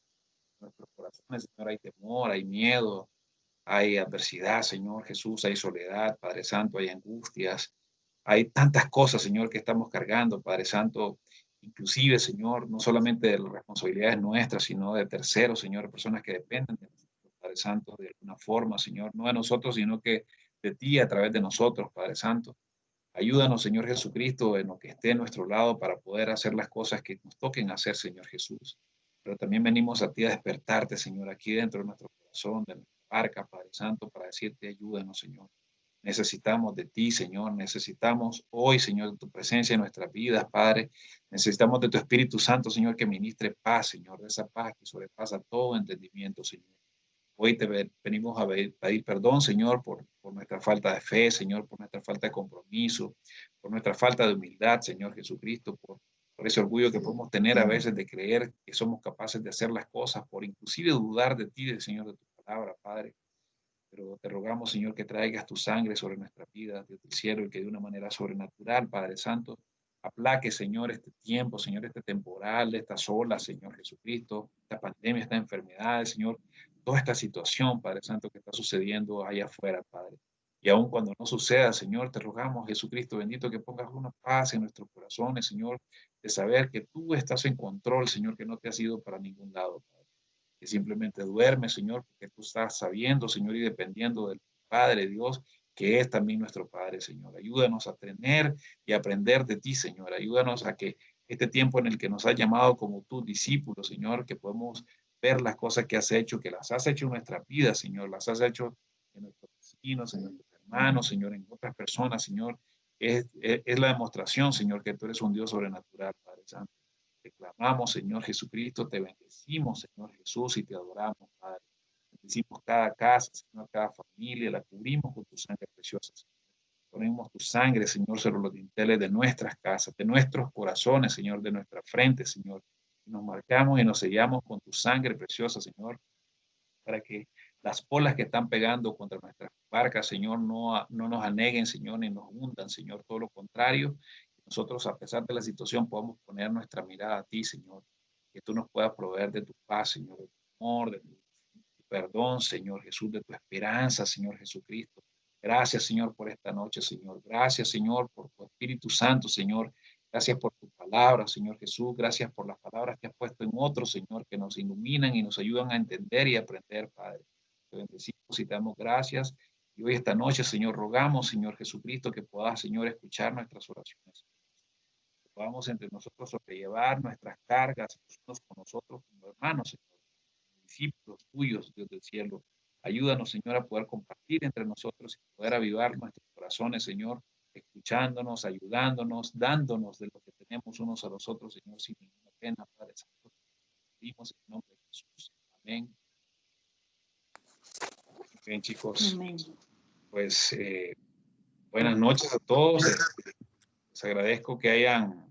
nuestros corazones, Señor, hay temor, hay miedo, hay adversidad, Señor Jesús, hay soledad, Padre Santo, hay angustias, hay tantas cosas, Señor, que estamos cargando, Padre Santo, inclusive, Señor, no solamente de las responsabilidades nuestras, sino de terceros, Señor, personas que dependen de nosotros, Padre Santo, de alguna forma, Señor, no de nosotros, sino que de ti a través de nosotros, Padre Santo. Ayúdanos, Señor Jesucristo, en lo que esté a nuestro lado para poder hacer las cosas que nos toquen hacer, Señor Jesús. Pero también venimos a ti a despertarte, Señor, aquí dentro de nuestro corazón, de nuestra barca, Padre Santo, para decirte, ayúdanos, Señor. Necesitamos de ti, Señor. Necesitamos hoy, Señor, de tu presencia en nuestras vidas, Padre. Necesitamos de tu Espíritu Santo, Señor, que ministre paz, Señor, de esa paz que sobrepasa todo entendimiento, Señor. Hoy te venimos a pedir perdón, Señor, por nuestra falta de fe, Señor, por nuestra falta de compromiso, por nuestra falta de humildad, Señor Jesucristo, por ese orgullo que podemos tener a veces de creer que somos capaces de hacer las cosas, por inclusive dudar de ti, Señor, de tu palabra, Padre. Pero te rogamos, Señor, que traigas tu sangre sobre nuestra vida, Dios del cielo, y que de una manera sobrenatural, Padre Santo, aplaque, Señor, este tiempo, Señor, este temporal, estas olas, Señor Jesucristo, esta pandemia, esta enfermedad, Señor, toda esta situación, Padre Santo, que está sucediendo allá afuera, Padre. Y aun cuando no suceda, Señor, te rogamos, Jesucristo bendito, que pongas una paz en nuestros corazones, Señor, de saber que tú estás en control, Señor, que no te has ido para ningún lado, Padre. Que simplemente duerme, Señor, porque tú estás sabiendo, Señor, y dependiendo del Padre Dios, que es también nuestro Padre, Señor. Ayúdanos a tener y aprender de ti, Señor. Ayúdanos a que este tiempo en el que nos has llamado como tus discípulos, Señor, que podemos ver las cosas que has hecho, que las has hecho en nuestra vida, Señor, las has hecho en nuestros vecinos, en nuestros hermanos, Señor, en otras personas, Señor. Es la demostración, Señor, que tú eres un Dios sobrenatural, Padre Santo. Te clamamos, Señor Jesucristo, te bendecimos, Señor Jesús, y te adoramos, Padre. Bendecimos cada casa, Señor, cada familia, la cubrimos con tu sangre preciosa, Señor. Ponemos tu sangre, Señor, sobre los dinteles de nuestras casas, de nuestros corazones, Señor, de nuestra frente, Señor. Nos marcamos y nos sellamos con tu sangre preciosa, Señor, para que las olas que están pegando contra nuestras barcas, Señor, no nos aneguen, Señor, ni nos hundan, Señor, todo lo contrario. Nosotros, a pesar de la situación, podemos poner nuestra mirada a ti, Señor, que tú nos puedas proveer de tu paz, Señor, de tu amor, de tu perdón, Señor Jesús, de tu esperanza, Señor Jesucristo. Gracias, Señor, por esta noche, Señor. Gracias, Señor, por tu Espíritu Santo, Señor. Gracias por tu palabra, Señor Jesús. Gracias por las palabras que has puesto en otros, Señor, que nos iluminan y nos ayudan a entender y aprender, Padre. Te bendecimos y te damos gracias. Y hoy, esta noche, Señor, rogamos, Señor Jesucristo, que puedas, Señor, escuchar nuestras oraciones. Que podamos entre nosotros sobrellevar nuestras cargas unos con nosotros como hermanos, Señor, discípulos tuyos, Dios del cielo. Ayúdanos, Señor, a poder compartir entre nosotros y poder avivar nuestros corazones, Señor, escuchándonos, ayudándonos, dándonos de lo que tenemos unos a los otros, Señor, sin ninguna pena, Padre Santo. Pedimos en el nombre de Jesús. Amén. Bien, chicos. Amén. Pues buenas noches a todos. Les agradezco que hayan